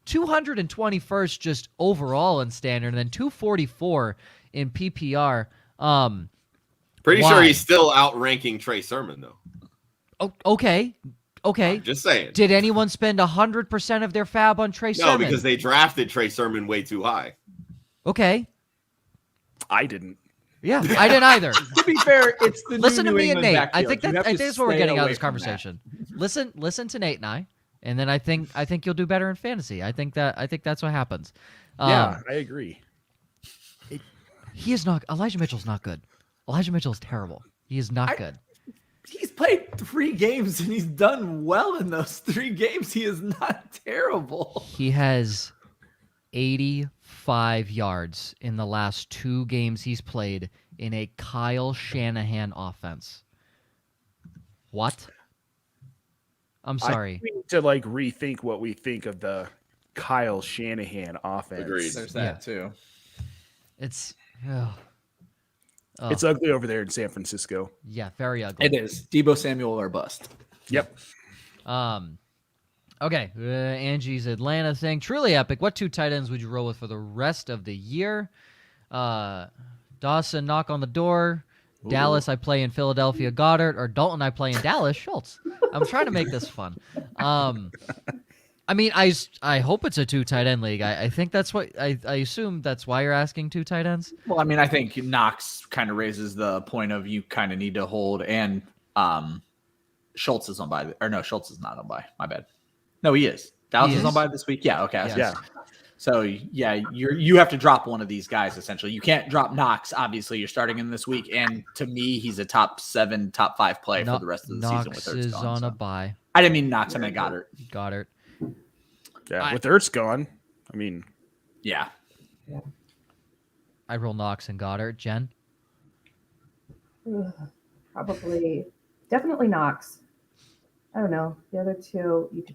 221st just overall in standard, and then 244 in PPR. Pretty why? sure he's still outranking Trey Sermon, though. Oh, okay. I'm just saying. Did anyone spend 100% of their fab on Trey Sermon? No, because they drafted Trey Sermon way too high. Okay. I didn't. Yeah, I didn't either. To be fair, it's the Listen new to New me and England Nate. I backfield. think You have to that's what we're stay getting out of away this from that. conversation. Listen to Nate and I, and then I think you'll do better in fantasy. I think that's what happens. Yeah, I agree. He is not. Elijah Mitchell's not good. Elijah Mitchell is terrible. He is not good. He's played 3 games and he's done well in those 3 games. He is not terrible. He has 85 yards in the last 2 games he's played in a Kyle Shanahan offense. What? I'm sorry. We need to rethink what we think of the Kyle Shanahan offense. Agreed. There's that too. It's It's ugly over there in San Francisco. yeah, very ugly. It is. Debo Samuel or bust. Yep. Okay, Angie's Atlanta thing. Truly epic. What 2 tight ends would you roll with for the rest of the year? Dawson, knock on the door. Ooh. Dallas, I play in Philadelphia, Goddard. Or Dalton, I play in Dallas, Schultz. I'm trying to make this fun. I mean, I hope it's a 2 tight end league. I think that's what I assume that's why you're asking 2 tight ends. Well, I mean, I think Knox kind of raises the point of you kind of need to hold, and Schultz is on bye. Or no, Schultz is not on bye. My bad. No, he is. Dallas is on bye this week. Yeah. Okay. Yes. So yeah, you have to drop one of these guys essentially. You can't drop Knox. Obviously, you're starting him this week, and to me, he's a top 7, top 5 play for the rest of the season. With Ertz is gone, on so. a bye. I didn't mean Knox. I meant Goddard. Goddard. Yeah. With Ertz gone, I mean, Yeah. I roll Knox and Goddard. Jen? Definitely Knox. I don't know. The other 2, you could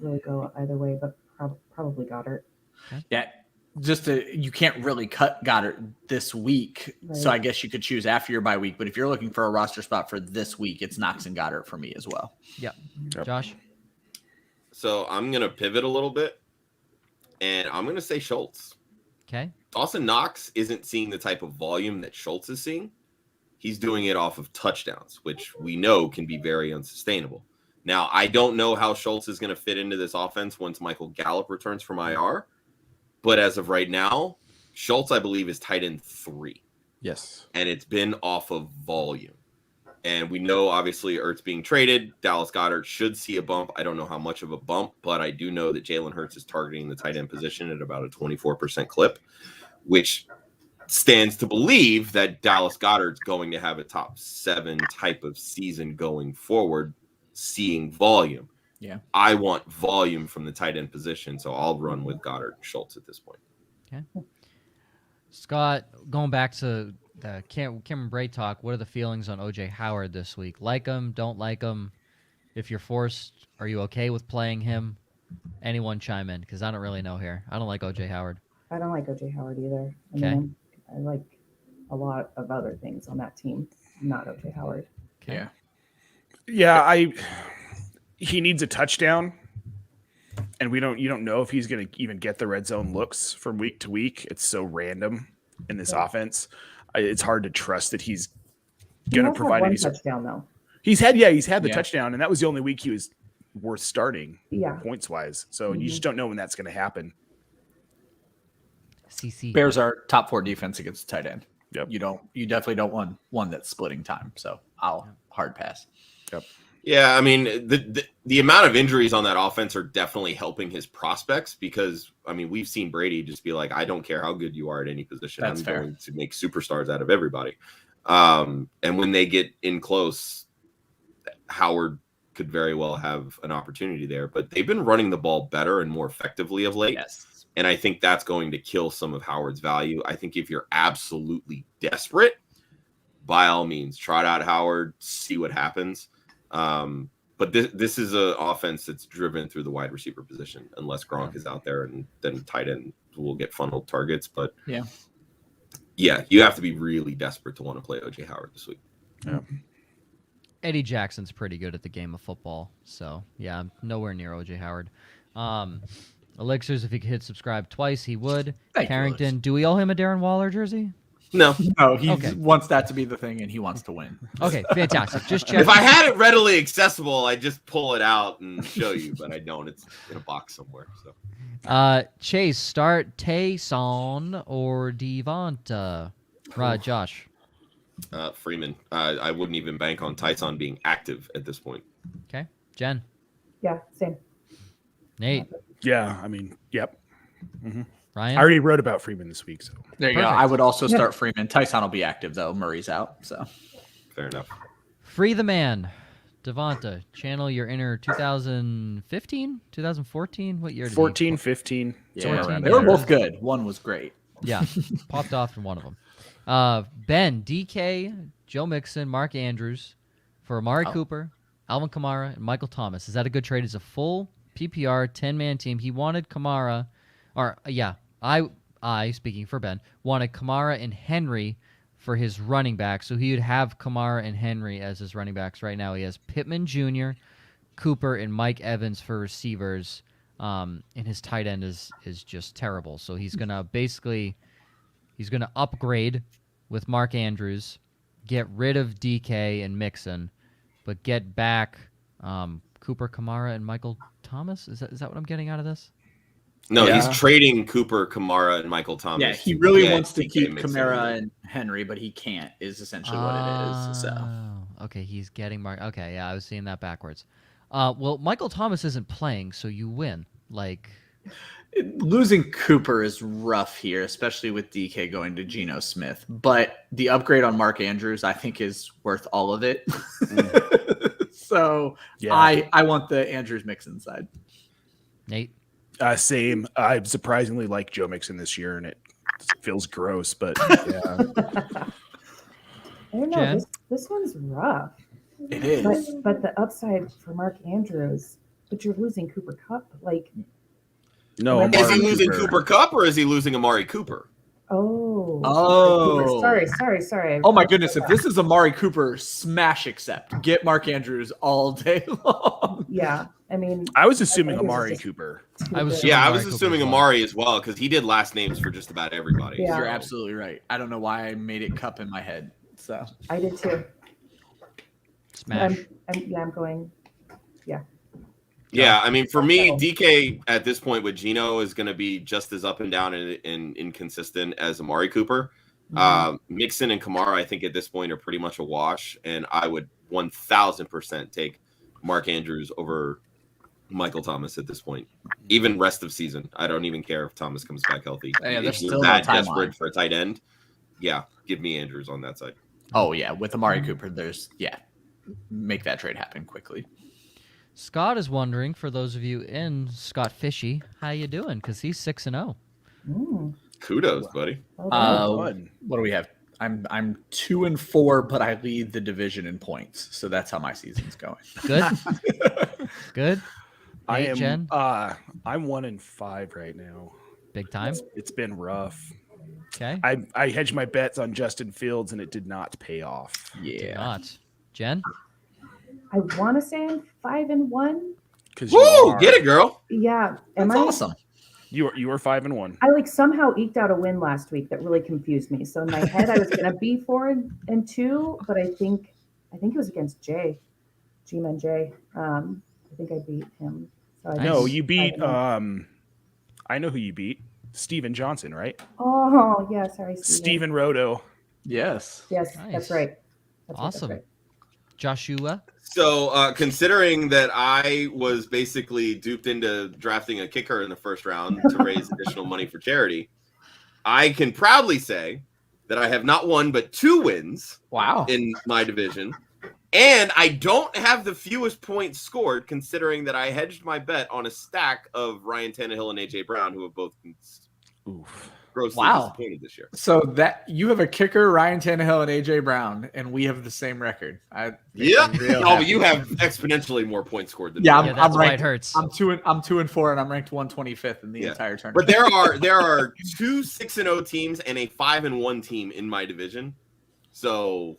really go either way, but probably Goddard. Yeah. You can't really cut Goddard this week. Right. So I guess you could choose after your bye week. But if you're looking for a roster spot for this week, it's Knox and Goddard for me as well. Yep. Yep. Josh? So I'm going to pivot a little bit, and I'm going to say Schultz. Okay. Dawson Knox isn't seeing the type of volume that Schultz is seeing. He's doing it off of touchdowns, which we know can be very unsustainable. Now, I don't know how Schultz is going to fit into this offense once Michael Gallup returns from IR, but as of right now, Schultz, I believe, is tight end 3. yes. And it's been off of volume. And we know, obviously, Ertz being traded. Dallas Goedert should see a bump. I don't know how much of a bump, but I do know that Jalen Hurts is targeting the tight end position at about a 24% clip, which stands to believe that Dallas Goedert's going to have a top 7 type of season going forward, seeing volume. Yeah. I want volume from the tight end position, so I'll run with Goddard and Schultz at this point. Okay. Scott, going back to the Cameron Bray talk, what are the feelings on OJ Howard this week? Like him, don't like him? If you're forced, are you okay with playing him? Anyone chime in, because I don't really know here. I don't like OJ Howard. I don't like OJ Howard either. I Okay. mean, I like a lot of other things on that team, not OJ Howard. Okay. Yeah. Yeah, he needs a touchdown, and you don't know if he's going to even get the red zone looks from week to week. It's so random in this offense. It's hard to trust that he's going to provide one any touchdown though. He's had the Yeah. touchdown, and that was the only week he was worth starting Yeah. points wise. So you just don't know when that's going to happen. CC. Bears are top 4 defense against tight end. Yep. You definitely don't want one that's splitting time. So I'll hard pass. Yep. Yeah, I mean, the amount of injuries on that offense are definitely helping his prospects because, I mean, we've seen Brady just be like, I don't care how good you are at any position. That's I'm fair. going to make superstars out of everybody. And when they get in close, Howard could very well have an opportunity there. But they've been running the ball better and more effectively of late. Yes. And I think that's going to kill some of Howard's value. I think if you're absolutely desperate, by all means, trot out Howard, see what happens. But this is an offense that's driven through the wide receiver position, unless Gronk is out there, and then tight end will get funneled targets. But yeah, you have to be really desperate to want to play OJ Howard this week. Yeah. Eddie Jackson's pretty good at the game of football, so yeah, I'm nowhere near OJ Howard. Elixirs, if he could hit subscribe twice, he would. Thank you, Carrington, Elixirs. do we owe him a Darren Waller jersey? No. No, he Okay. wants that to be the thing, and he wants to win. Okay, fantastic. Just check. If I had it readily accessible, I'd just pull it out and show you, but I don't. It's in a box somewhere. So, Chase, start Taysom or Devonta? Right, Josh. Freeman. I wouldn't even bank on Tyson being active at this point. Okay, Jen. Yeah, same. Nate. Yeah, I mean, yep. Ryan. I already wrote about Freeman this week, so There you go. Perfect. I would also start Freeman. Tyson will be active though. Murray's out, so Fair enough. Free the man. Devonta, channel your inner 2015, 2014. What year? Did he- 14, 15. somewhere 14, around they were there. both good. One was great. Yeah, popped off in one of them. Ben, DK, Joe Mixon, Mark Andrews for Amari Cooper, Alvin Kamara, and Michael Thomas. Is that a good trade? It's a full PPR 10-man team. He wanted Kamara, I speaking for Ben, wanted Kamara and Henry for his running back. So he would have Kamara and Henry as his running backs. Right now he has Pittman Jr., Cooper, and Mike Evans for receivers. And his tight end is just terrible. So he's gonna upgrade with Mark Andrews, get rid of DK and Mixon, but get back Cooper, Kamara, and Michael Thomas. Is that what I'm getting out of this? No, Yeah. he's trading Cooper, Kamara, and Michael Thomas. Yeah, he really get wants to DK keep Mixon. Kamara and Henry, but he can't. Is essentially what it is. So Oh, okay, he's getting Mark. Okay, yeah, I was seeing that backwards. Well, Michael Thomas isn't playing, so you win. Like, losing Cooper is rough here, especially with DK going to Geno Smith. But the upgrade on Mark Andrews, I think, is worth all of it. So Yeah. I want the Andrews Mixon side. Nate. Same. I surprisingly like Joe Mixon this year, and it feels gross, but yeah. I don't know. Jen? This one's rough. It is. But the upside for Mark Andrews, but you're losing Cooper Cup. Like, No, Is Is Amari he losing Cooper. Cooper Cup or is he losing Amari Cooper? Oh. Sorry. Oh my goodness! If this is Amari Cooper, smash accept. Get Mark Andrews all day long. Yeah, I mean, I was assuming I think it was Amari just- Cooper. I was Yeah, I Amari was Cooper assuming as well. Amari as well because he did last names for just about everybody. Yeah. You're absolutely right. I don't know why I made it Cup in my head. So I did too. Smash. I'm going. Yeah, I mean, for me, DK at this point with Geno is going to be just as up and down and inconsistent as Amari Cooper. Mixon and Kamara, I think at this point are pretty much a wash, and I would 1,000% take Mark Andrews over Michael Thomas at this point. Even rest of season, I don't even care if Thomas comes back healthy. Yeah, there's if you're still no that timeline. desperate for a tight end, yeah, give me Andrews on that side. oh yeah, with Amari Cooper, make that trade happen quickly. Scott is wondering, for those of you in Scott Fishy, how you doing? Because he's 6-0. Kudos, buddy. Fun. What do we have? I'm 2-4, but I lead the division in points, so that's how my season's going. Good. Good. I Nate, am. Jen? I'm 1-5 right now. Big time. It's been rough. Okay. I hedged my bets on Justin Fields, and it did not pay off. Did not. Jen? I want to say I'm 5-1. Because Woo! Get it, girl. Yeah, That's I? awesome. You were 5-1. I somehow eked out a win last week that really confused me. So in my head, I was going to be 4-2, but I think it was against G-Man Jay. I think I beat him. So No, you beat. 5-1. I know who you beat. Steven Johnson, right? Oh yeah, sorry, Steven Roto. Yes. Yes, Nice. that's right. That's Awesome. right. Joshua. So, considering that I was basically duped into drafting a kicker in the first round to raise additional money for charity, I can proudly say that I have not one but 2 wins in my division. And I don't have the fewest points scored, considering that I hedged my bet on a stack of Ryan Tannehill and A.J. Brown, who have both been grossly disappointed this year. So that you have a kicker, Ryan Tannehill and A.J. Brown, and we have the same record. But you have exponentially more points scored than me. I'm that's why ranked. it hurts. I'm 2-4, and I'm ranked 125th in the entire tournament. But there are 2 6-0 teams and a 5-1 team in my division. So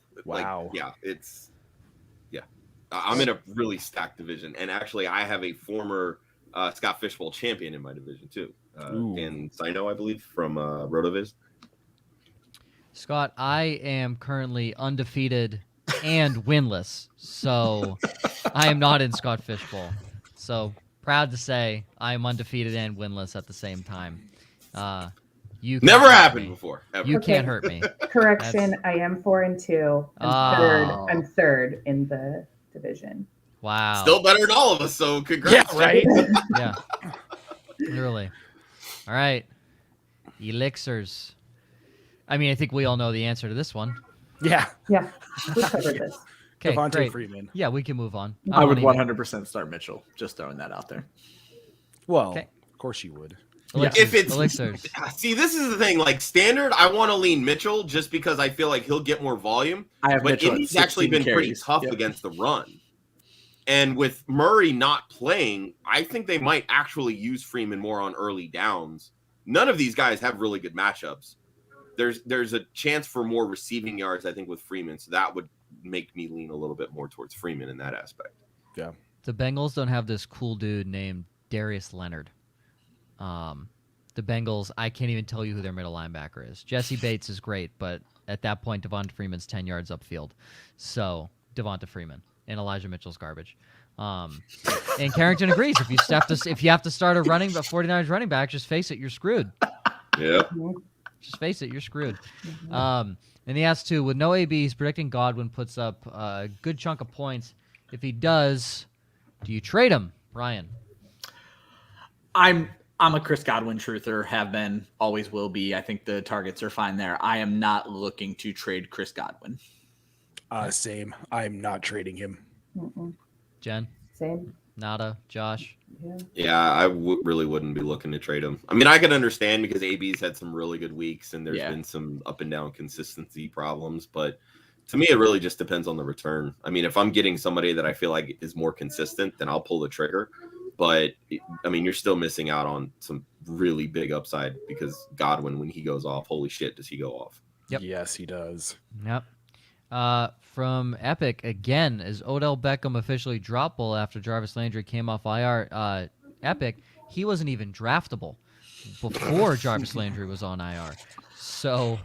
I'm in a really stacked division, and actually, I have a former Scott Fishbowl champion in my division too, and Sino, I believe, from Rotoviz. Scott, I am currently undefeated and winless, so I am not in Scott Fishbowl. So proud to say I am undefeated and winless at the same time. You never happened before. Ever. You can't hurt me. Correction: I am 4-2. I'm third in the division. Wow. Still better than all of us, so congrats. Yeah, right? Yeah. Literally. All right. Elixirs. I mean, I think we all know the answer to this one. Yeah. Yeah. We covered this. Okay, Devontae great. Freeman. Yeah, we can move on. I would 100% start Mitchell. Just throwing that out there. Well, Okay. of course you would. Elixirs. If it's Elixirs. See, this is the thing. Like standard, I want to lean Mitchell just because I feel like he'll get more volume. But Mitchell Indy's actually been pretty tough against the run. And with Murray not playing, I think they might actually use Freeman more on early downs. None of these guys have really good matchups. There's a chance for more receiving yards, I think, with Freeman. So that would make me lean a little bit more towards Freeman in that aspect. Yeah. The Bengals don't have this cool dude named Darius Leonard. The Bengals, I can't even tell you who their middle linebacker is. Jesse Bates is great, but at that point, Devonta Freeman's 10 yards upfield. So Devonta Freeman and Elijah Mitchell's garbage. And Carrington agrees. If you have to start a 49ers running back, just face it, you're screwed. Yeah. Just face it, you're screwed. And he asks too, with no AB, he's predicting Godwin puts up a good chunk of points. If he does, do you trade him, Ryan? I'm a Chris Godwin truther, have been, always will be. I think the targets are fine there. I am not looking to trade Chris Godwin. Same. I'm not trading him. Jen? Same. Nada? Josh? Yeah, I really wouldn't be looking to trade him. I mean, I can understand because AB's had some really good weeks and there's been some up and down consistency problems, but to me, it really just depends on the return. I mean, if I'm getting somebody that I feel like is more consistent, then I'll pull the trigger. But, I mean, you're still missing out on some really big upside because Godwin, when he goes off, holy shit, does he go off? Yep. Yes, he does. Yep. From Epic, again, is Odell Beckham officially droppable after Jarvis Landry came off IR? Epic, he wasn't even draftable before Jarvis Landry was on IR. So,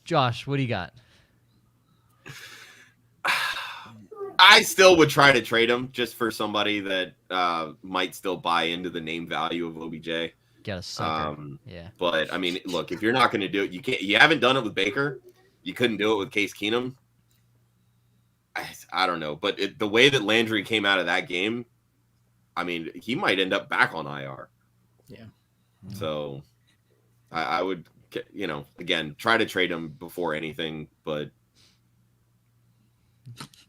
Josh, what do you got? I still would try to trade him just for somebody that might still buy into the name value of OBJ. Get a sucker. Yeah. But I mean, look, if you're not going to do it, you can't. You haven't done it with Baker. You couldn't do it with Case Keenum. I don't know, but the way that Landry came out of that game, I mean, he might end up back on IR. Yeah. So I would, again, try to trade him before anything, but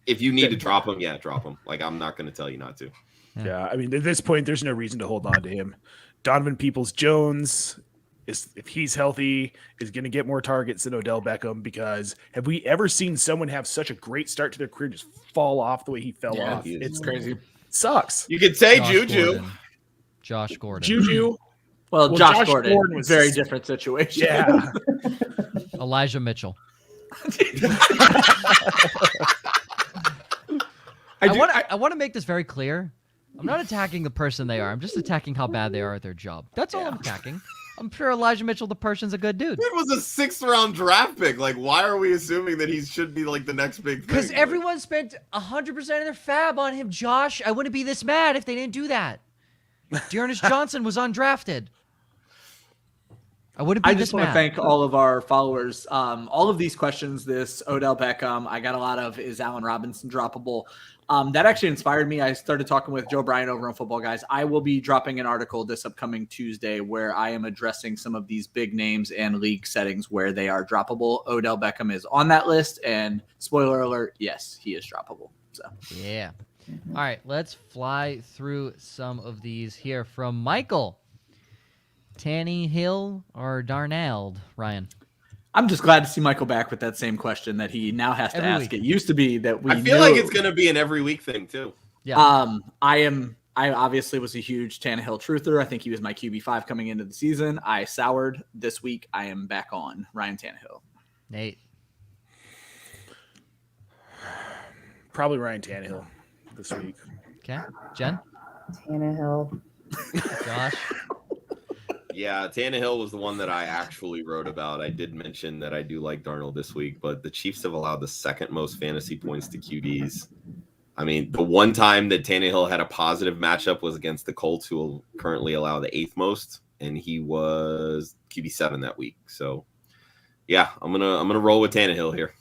if you need to drop him, drop him. Like, I'm not going to tell you not to. Yeah, I mean, at this point, there's no reason to hold on to him. Donovan Peoples-Jones, if he's healthy, is going to get more targets than Odell Beckham, because have we ever seen someone have such a great start to their career just fall off the way he fell off? It's crazy. Sucks. You could say Josh Juju. Gordon. Josh Gordon. Juju. Well, Josh Gordon was very different situation. Yeah. Elijah Mitchell. I want to make this very clear. I'm not attacking the person they are. I'm just attacking how bad they are at their job. That's all I'm attacking. I'm sure Elijah Mitchell, the person's a good dude. It was a 6th round draft pick. Like, why are we assuming that he should be like the next big thing? Because everyone spent 100% of their fab on him, Josh. I wouldn't be this mad if they didn't do that. Dearness Johnson was undrafted. I wouldn't be I this just want to mad. thank all of our followers. All of these questions, this Odell Beckham, I got a lot of, is Allen Robinson droppable? That actually inspired me. I started talking with Joe Bryan over on Football Guys. I will be dropping an article this upcoming Tuesday where I am addressing some of these big names and league settings where they are droppable. Odell Beckham is on that list, and spoiler alert, yes, he is droppable. So Yeah. All right, let's fly through some of these here from Michael. Tanny Hill or Darnold, Ryan? I'm just glad to see Michael back with that same question that he now has to Every ask. week. It used to be that we I feel knew. like it's going to be an every week thing too. Yeah. I obviously was a huge Tannehill truther. I think he was my QB5 coming into the season. I soured this week. I am back on Ryan Tannehill. Nate. Probably Ryan Tannehill this week. Okay. Jen? Tannehill. Josh? Yeah, Tannehill was the one that I actually wrote about. I did mention that I do like Darnold this week, but the Chiefs have allowed the second most fantasy points to QBs. I mean, the one time that Tannehill had a positive matchup was against the Colts, who will currently allow the 8th most, and he was QB7 that week. So, yeah, I'm gonna roll with Tannehill here.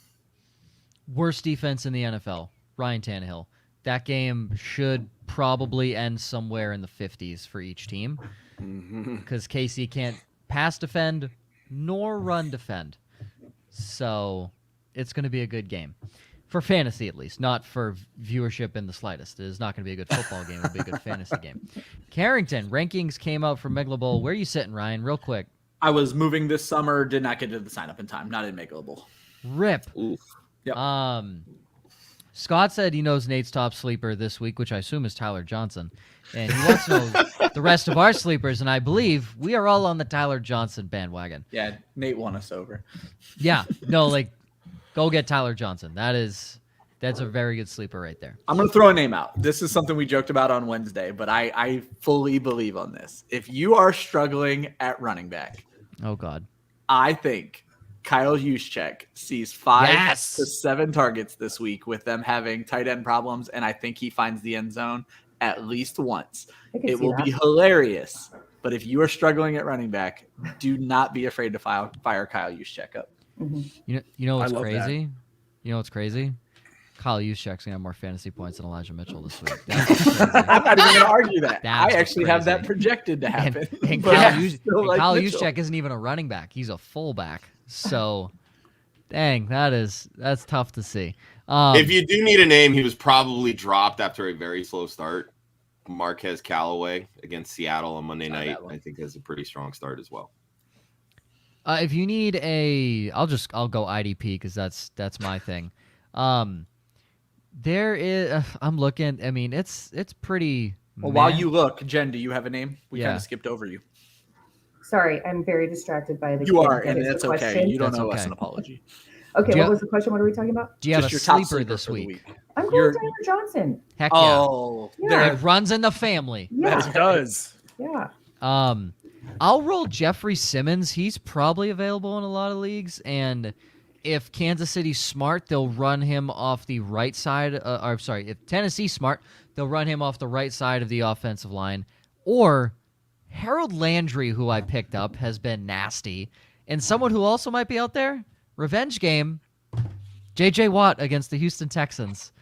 Worst defense in the NFL, Ryan Tannehill. That game should probably end somewhere in the 50s for each team because Casey can't pass defend nor run defend. So it's going to be a good game. For fantasy, at least, not for viewership in the slightest. It is not going to be a good football game. It'll be a good fantasy game. Carrington, rankings came out for Mega Bowl. Where are you sitting, Ryan? Real quick. I was moving this summer, did not get to the sign up in time. Not in Mega Bowl. Rip. Oof. Yep. Scott said he knows Nate's top sleeper this week, which I assume is Tyler Johnson. And he wants to know the rest of our sleepers, and I believe we are all on the Tyler Johnson bandwagon. Yeah, Nate won us over. Yeah. No, like, go get Tyler Johnson. That's a very good sleeper right there. I'm going to throw a name out. This is something we joked about on Wednesday, but I fully believe on this. If you are struggling at running back, Oh, God. I think Kyle Juszczyk sees 5 Yes. to 7 targets this week with them having tight end problems, and I think he finds the end zone at least once. I can It see will that. be hilarious. But if you are struggling at running back, do not be afraid to fire Kyle Juszczyk up. Mhm. You know what's I love that. crazy? You know what's crazy? Kyle Juszczyk's going to have more fantasy points than Elijah Mitchell this week. That's crazy. I'm not even going to argue that. That's I actually have that crazy. projected to happen. And But Kyle, I still like Kyle Mitchell. Juszczyk isn't even a running back. He's a fullback. So, dang, that's tough to see. If you do need a name, he was probably dropped after a very slow start. Marquez Callaway against Seattle on Monday night, I think, has a pretty strong start as well. If you need I'll go IDP because that's my thing. There is, I'm looking. I mean, it's pretty. Well, while meh. you look, Jen, do you have a name? We Yeah. kind of skipped over you. Sorry, I'm very distracted by the. You are, kid. and What is that's the okay. question? You don't That's owe us okay. an apology. Okay, Do you- what was the question? What are we talking about? do you have Just a your top sleeper sleeper this for the week? I'm going You're- Tyler Johnson. Heck yeah! Oh, Yeah. It runs in the family. Yeah, It does. yeah. I'll roll Jeffrey Simmons. He's probably available in a lot of leagues, and if Kansas City's smart, they'll run him off the right side. If Tennessee's smart, they'll run him off the right side of the offensive line. Or Harold Landry, who I picked up, has been nasty, and someone who also might be out there, revenge game, J.J. Watt against the Houston Texans.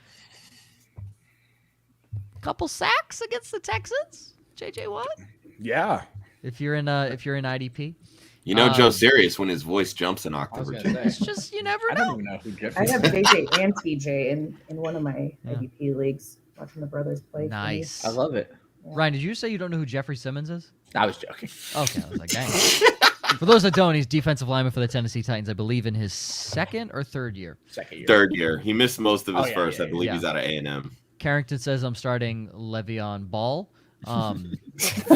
Couple sacks against the Texans, J.J. Watt. Yeah. If you're in IDP. You know, Joe Sirius when his voice jumps in I was October. going too. to It's say. just you never I know. don't even know who Jeffrey I have JJ and TJ in one of my Yeah. IDP leagues, watching the brothers play. Nice. I love it. Ryan, did you say you don't know who Jeffrey Simmons is? I was joking. Okay, I was like, dang. For those that don't, he's defensive lineman for the Tennessee Titans, I believe, in his second or third year. Second year. Third year. He missed most of his Oh, yeah, first. yeah, I believe yeah. he's out of A&M. Carrington says I'm starting Le'Veon Ball. I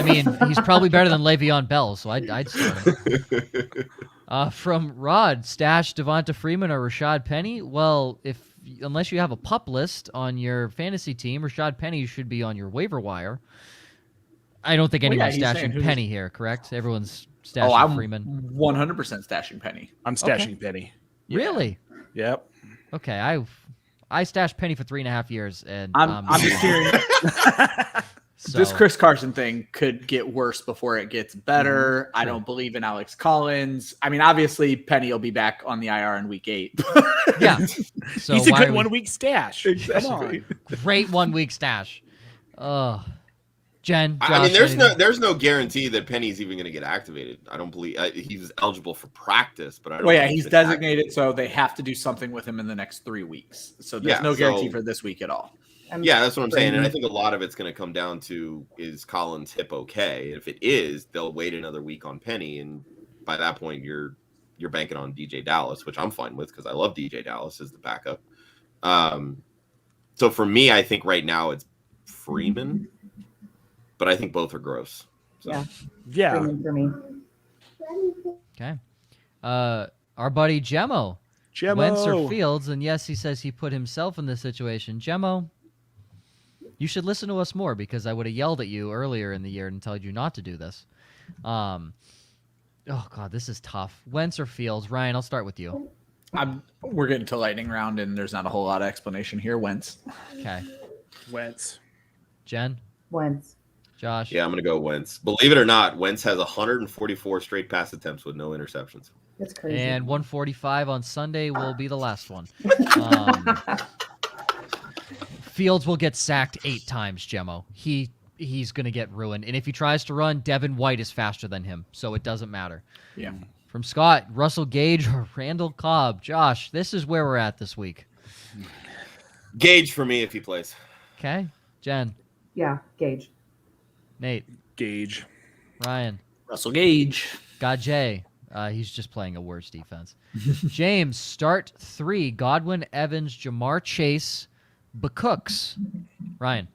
mean, he's probably better than Le'Veon Bell, so I'd start him. From Rod, stash Devonta Freeman or Rashad Penny? Well, unless you have a pup list on your fantasy team, Rashad Penny should be on your waiver wire. I don't think Well, yeah, anyone's he's saying stashing who's- Penny here, correct? Everyone's stashing Oh, I'm Freeman. 100% stashing Penny. I'm stashing Penny. Really? Yep. Okay, I stashed Penny for 3.5 years, and I'm just hearing. So, This Chris Carson thing could get worse before it gets better. I True. don't believe in Alex Collins. I mean, obviously, Penny will be back on the IR in week 8. yeah. So He's a why good are we- 1 week stash. Exactly. Come on. Great 1 week stash. Jen, Josh, I mean, anything? there's no guarantee that Penny's even going to get activated. I don't believe he's eligible for practice, but I don't. Well, yeah, think he's been designated, so they have to do something with him in the next 3 weeks. So there's Yeah, no guarantee so- for this week at all. Yeah, that's what I'm saying, and I think a lot of it's going to come down to, is Collins' hip okay? If it is, they'll wait another week on Penny, and by that point, you're banking on DJ Dallas, which I'm fine with because I love DJ Dallas as the backup. So for me, I think right now it's Freeman, but I think both are gross. So. Yeah. Yeah. Freeman for me. Okay. Our buddy Gemmo. Wentz or Fields, and yes, he says he put himself in this situation. Gemmo, you should listen to us more because I would have yelled at you earlier in the year and told you not to do this. Oh God, this is tough. Wentz or Fields? Ryan, I'll start with you. We're getting to lightning round, and there's not a whole lot of explanation here. Wentz. Okay. Wentz. Jen? Wentz. Josh? Yeah, I'm going to go Wentz. Believe it or not, Wentz has 144 straight pass attempts with no interceptions. That's crazy. And 145 on Sunday will be the last one. Fields will get sacked 8 times, Gemmo. He's going to get ruined. And if he tries to run, Devin White is faster than him, so it doesn't matter. Yeah. From Scott, Russell Gage or Randall Cobb. Josh, this is where we're at this week. Gage for me if he plays. Okay. Jen? Yeah, Gage. Nate? Gage. Ryan? Russell Gage. Got Jay. He's just playing a worse defense. James, start 3. Godwin, Evans, Jamar Chase, Cooks. Ryan.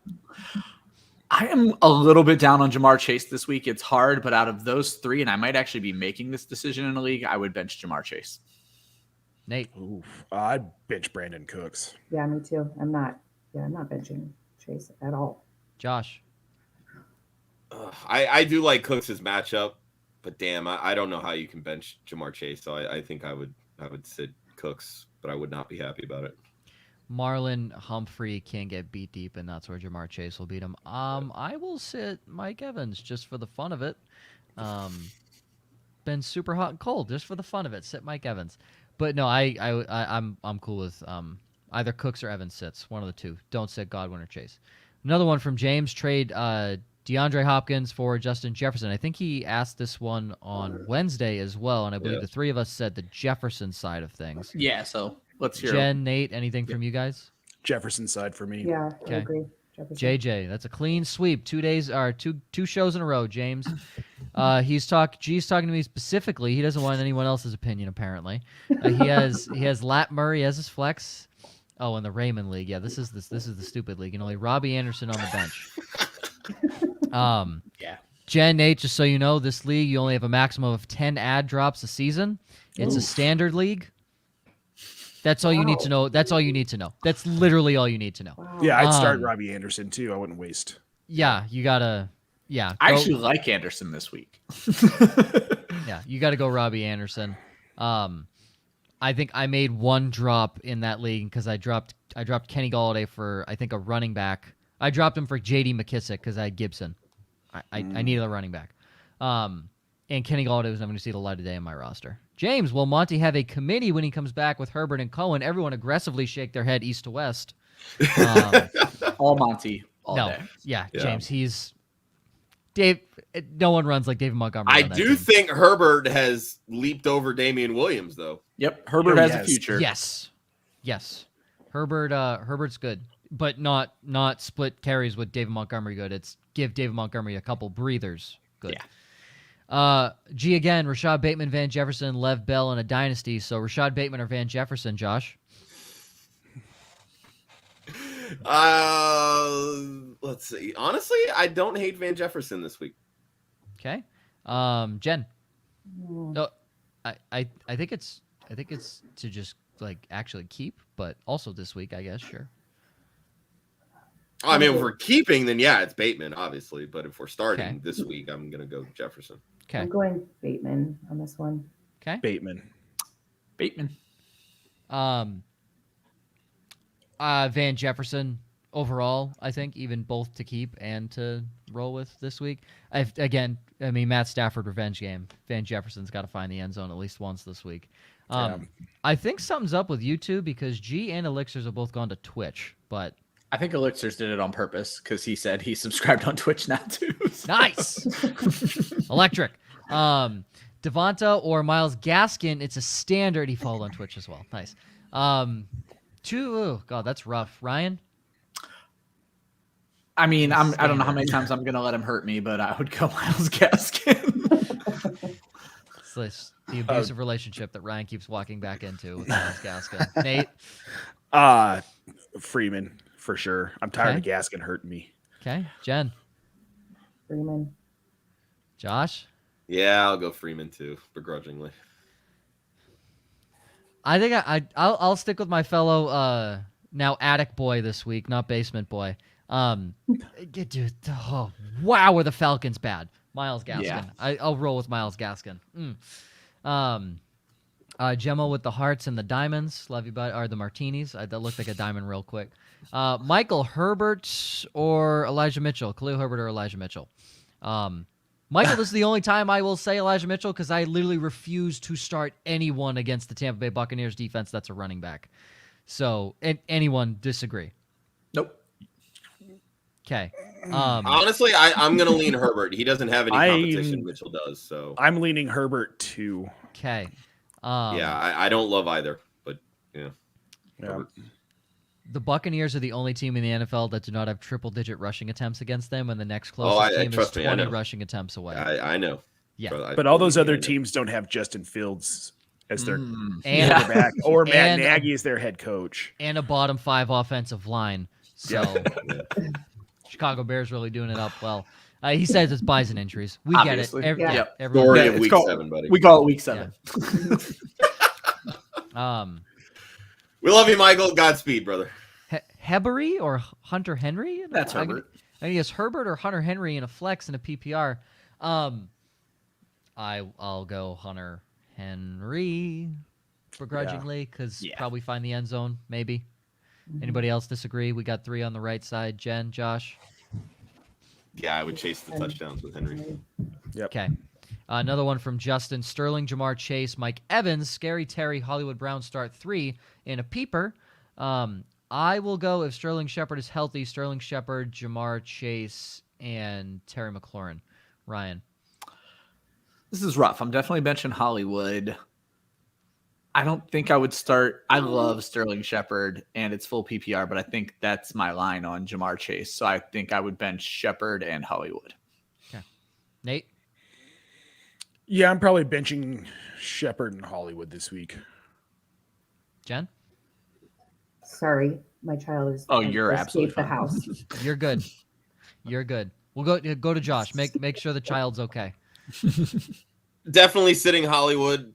I am a little bit down on Jamar Chase this week. It's hard, but out of those 3, and I might actually be making this decision in a league, I would bench Jamar Chase. Nate. Oof. I'd bench Brandon Cooks. Yeah, me too. I'm not benching Chase at all. Josh. I do like Cooks' matchup, but damn, I don't know how you can bench Jamar Chase. So I think I would sit Cooks, but I would not be happy about it. Marlon Humphrey can't get beat deep, and that's where Jamar Chase will beat him. I will sit Mike Evans just for the fun of it. Been super hot and cold just for the fun of it. Sit Mike Evans, but no, I'm cool with either Cooks or Evans sits. One of the two. Don't sit Godwin or Chase. Another one from James. Trade DeAndre Hopkins for Justin Jefferson. I think he asked this one on Wednesday as well, and I believe the 3 of us said the Jefferson side of things. Yeah, so let's hear Jen, Nate, anything from you guys? Jefferson side for me. Yeah, Okay. I agree. Jefferson. JJ, that's a clean sweep. 2 days or two shows in a row, James. G's talking to me specifically. He doesn't want anyone else's opinion, apparently. He has Lat Murray as his flex. Oh, in the Raymond League. Yeah, this is the stupid league, and only Robbie Anderson on the bench. Yeah. Jen, Nate, just so you know, this league you only have a maximum of 10 ad drops a season. It's a standard league. That's all you need to know. That's all you need to know. That's literally all you need to know. Wow. Yeah, I'd start Robbie Anderson too. I wouldn't waste. Yeah, you gotta. Yeah, I go- actually like Anderson this week. Yeah, you got to go Robbie Anderson. I think I made one drop in that league because I dropped Kenny Golladay for I think a running back. I dropped him for J.D. McKissick because I had Gibson. I needed a running back. And Kenny Golladay was never going to see the light of day in my roster. James, will Monty have a committee when he comes back with Herbert and Cohen? Everyone aggressively shake their head east to west. All Monty, all No, day. yeah, Yeah. James, he's Dave. No one runs like David Montgomery. I on that do team. think Herbert has leaped over Damian Williams, though. Yep, Herbert Oh, has a yes. future. Yes. Herbert's good, but not split carries with David Montgomery good. It's give David Montgomery a couple breathers good. Yeah. G again, Rashad Bateman, Van Jefferson, Lev Bell in a dynasty. So Rashad Bateman or Van Jefferson, Josh? Let's see. Honestly, I don't hate Van Jefferson this week. Okay. Jen. No, I think it's to just like actually keep, but also this week, I guess, sure. I mean, if we're keeping, then yeah, it's Bateman, obviously. But if we're starting Okay. this week, I'm gonna go Jefferson. Okay. I'm going Bateman on this one. Okay. Bateman. Bateman. Van Jefferson overall, I think, even both to keep and to roll with this week. Matt Stafford revenge game. Van Jefferson's got to find the end zone at least once this week. I think something's up with YouTube because G and Elixirs have both gone to Twitch, but I think Elixirs did it on purpose because he said he subscribed on Twitch now too. Nice. Electric. Devonta or Myles Gaskin, it's a standard. He followed on Twitch as well. Nice. God, that's rough. Ryan? I mean, I don't know how many times I'm going to let him hurt me, but I would go Myles Gaskin. It's the abusive relationship that Ryan keeps walking back into with Myles Gaskin. Nate? Freeman, for sure. I'm tired of Gaskin hurting me. Okay. Jen? Freeman. Josh? Yeah, I'll go Freeman too, begrudgingly. I think I'll stick with my fellow now attic boy this week, not basement boy. Dude, wow, were the Falcons bad? Myles Gaskin. Yeah. I'll roll with Myles Gaskin. Gemma with the hearts and the diamonds. Love you, bud. Or the martinis. That looked like a diamond real quick. Michael Herbert or Elijah Mitchell. Khalil Herbert or Elijah Mitchell. Michael, this is the only time I will say Elijah Mitchell because I literally refuse to start anyone against the Tampa Bay Buccaneers defense that's a running back. So, anyone disagree? Nope. Okay. Honestly, I'm going to lean Herbert. He doesn't have any competition. Mitchell does. So I'm leaning Herbert too. Okay. I don't love either, but yeah. The Buccaneers are the only team in the NFL that do not have triple-digit rushing attempts against them, and the next closest team is 20 rushing attempts away. I know. Yeah. But all those other teams don't have Justin Fields as their quarterback or Matt Nagy as their head coach. And a bottom 5 offensive line. So Chicago Bears really doing it up well. He says it's Bison injuries. We Obviously. get it. Story of week 7, buddy. We call it week 7. Yeah. We love you, Michael. Godspeed, brother. Hebery or Hunter Henry? That's Herbert. I guess Herbert or Hunter Henry in a flex in a PPR. I'll go Hunter Henry begrudgingly because probably find the end zone, maybe. Anybody else disagree? We got 3 on the right side. Jen, Josh? Yeah, I would chase the touchdowns with Henry. Yep. Okay. Another one from Justin. Sterling, Jamar Chase, Mike Evans, Scary Terry, Hollywood Brown start 3 in a peeper. I will go if Sterling Shepard is healthy. Sterling Shepard, Jamar Chase, and Terry McLaurin. Ryan? This is rough. I'm definitely benching Hollywood. I don't think I would start. I love Sterling Shepard, and it's full PPR, but I think that's my line on Jamar Chase. So I think I would bench Shepard and Hollywood. Okay. Nate? Yeah, I'm probably benching Shepard and Hollywood this week. Jen? Sorry, my child is. Oh, you're absolutely the house. You're good. You're good. We'll go to Josh. Make sure the child's okay. Definitely sitting Hollywood.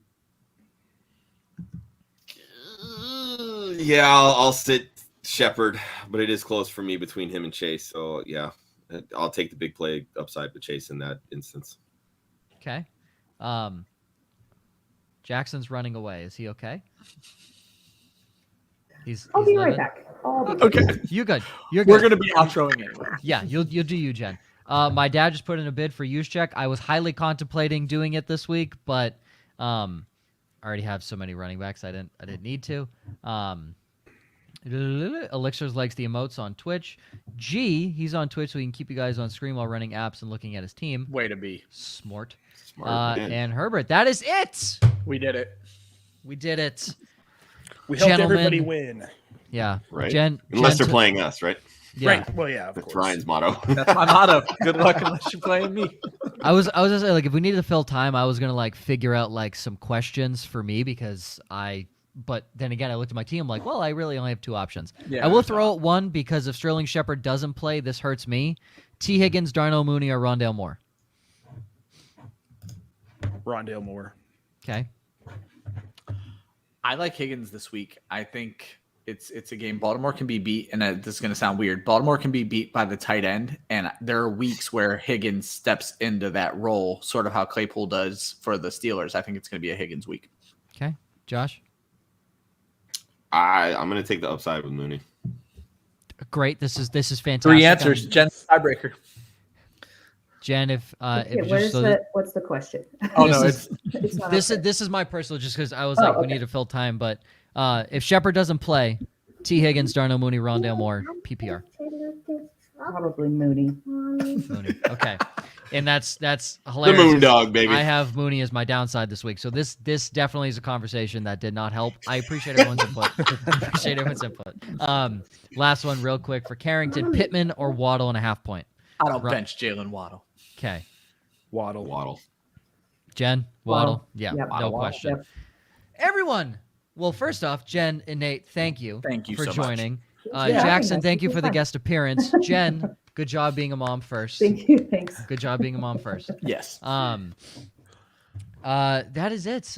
Yeah, I'll sit Shepard, but it is close for me between him and Chase. So yeah, I'll take the big play upside with Chase in that instance. Okay. Jackson's running away. Is he okay? I'll be right back. Okay. You're good. You're good. We're going to be outroing anyway. Yeah, you'll do you, Jen. My dad just put in a bid for use check. I was highly contemplating doing it this week, but I already have so many running backs. I didn't need to. Elixirs likes the emotes on Twitch. G, he's on Twitch so he can keep you guys on screen while running apps and looking at his team. Way to be. Smart. And Herbert, that is it. We did it. We did it. We helped Gentlemen. everybody win. Yeah. Right. Unless Unless they're playing us, right? Yeah. Right. Well, yeah, of That's course. Ryan's motto. That's my motto. Good luck unless you're playing me. I was gonna say, like, if we needed to fill time, I was gonna like figure out like some questions for me but then again I looked at my team like, well, I really only have 2 options. Yeah, I will throw out one because if Sterling Shepard doesn't play, this hurts me. T. Higgins, Darnell Mooney, or Rondale Moore. Rondale Moore. Okay. I like Higgins this week. I think it's a game Baltimore can be beat, and this is going to sound weird. Baltimore can be beat by the tight end, and there are weeks where Higgins steps into that role, sort of how Claypool does for the Steelers. I think it's going to be a Higgins week. Okay. Josh? I'm going to take the upside with Mooney. Great. This is fantastic. 3 answers. Jen's tiebreaker. Jen, if what's the question? Oh no, it's not this okay. is my personal, just because I was we okay. need to fill time. But if Shepard doesn't play, T. Higgins, Darnell Mooney, Rondale Moore, PPR. Probably Mooney. Mooney. Okay. And that's The hilarious. moon dog, baby. I have Mooney as my downside this week. So this definitely is a conversation that did not help. I appreciate everyone's input. Last one real quick for Carrington, Pittman or Waddle and a half point. I don't bench Jalen Waddle. Okay. Waddle. Jen, Waddle. Yeah, Yep. no question. Yep. Everyone. Well, first off, Jen and Nate, thank you so for much. joining. Yeah, Jackson, thank you it's for the fun. guest appearance. Jen, good job being a mom first. Thank you. Thanks. Good job being a mom first. Yes. That is it.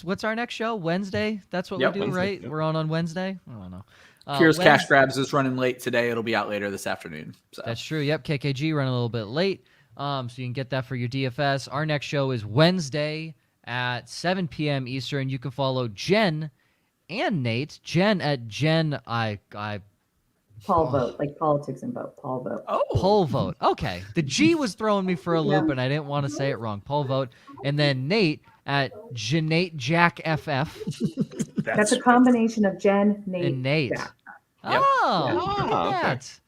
What's our next show? Wednesday? That's what we do, Wednesday, right? yep. We're on Wednesday? I don't know. Here's Cash Grabs is running late today. It'll be out later this afternoon. So. That's true. Yep, KKG running a little bit late. So you can get that for your DFS. Our next show is Wednesday at 7 p.m. Eastern. You can follow Jen and Nate. Jen at Jen Polvogt, like politics and vote. Polvogt. Polvogt. Okay. The G was throwing me for a loop, and I didn't want to say it wrong. Polvogt. And then Nate at Janate Jack FF. That's a combination of Jen, Nate, And Nate. Jack. Yep. Oh, look Oh, at okay. that.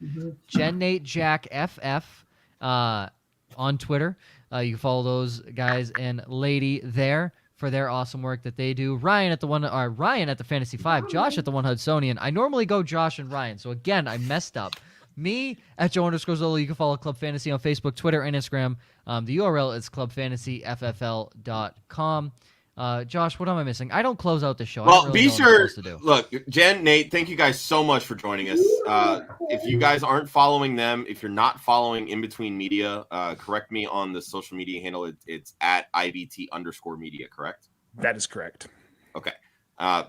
Jen, Nate, Jack FF on Twitter. You can follow those guys and lady there for their awesome work that they do. Ryan at the Fantasy 5, Josh at the One Hudsonian. I normally go Josh and Ryan, so again, I messed up. Me at Joe_Zola. You can follow Club Fantasy on Facebook, Twitter, and Instagram. The URL is clubfantasyffl.com. Josh, what am I missing? I don't close out the show. I Well, don't really be know what I'm sure. supposed to do. Look, Jen, Nate, thank you guys so much for joining us. If you guys aren't following them, if you're not following In Between Media, correct me on the social media handle. It's at IBT_media, correct? That is correct. Okay.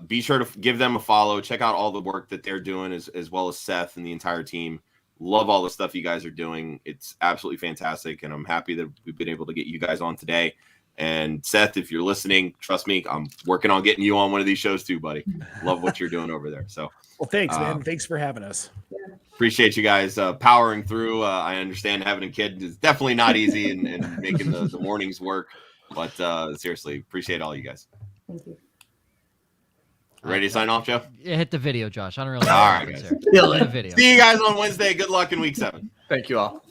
Be sure to give them a follow. Check out all the work that they're doing, as well as Seth and the entire team. Love all the stuff you guys are doing. It's absolutely fantastic, and I'm happy that we've been able to get you guys on today. And Seth, if you're listening, trust me, I'm working on getting you on one of these shows too, buddy. Love what you're doing over there. So, Well, thanks, man. Thanks for having us. appreciate you guys powering through. I understand having a kid is definitely not easy and making the mornings work. But seriously, appreciate all you guys. Thank you. Ready to sign off, Joe? Yeah, hit the video, Josh. I don't really know All what right, happens guys. here. Hit the video. See you guys on Wednesday. Good luck in week 7. Thank you all.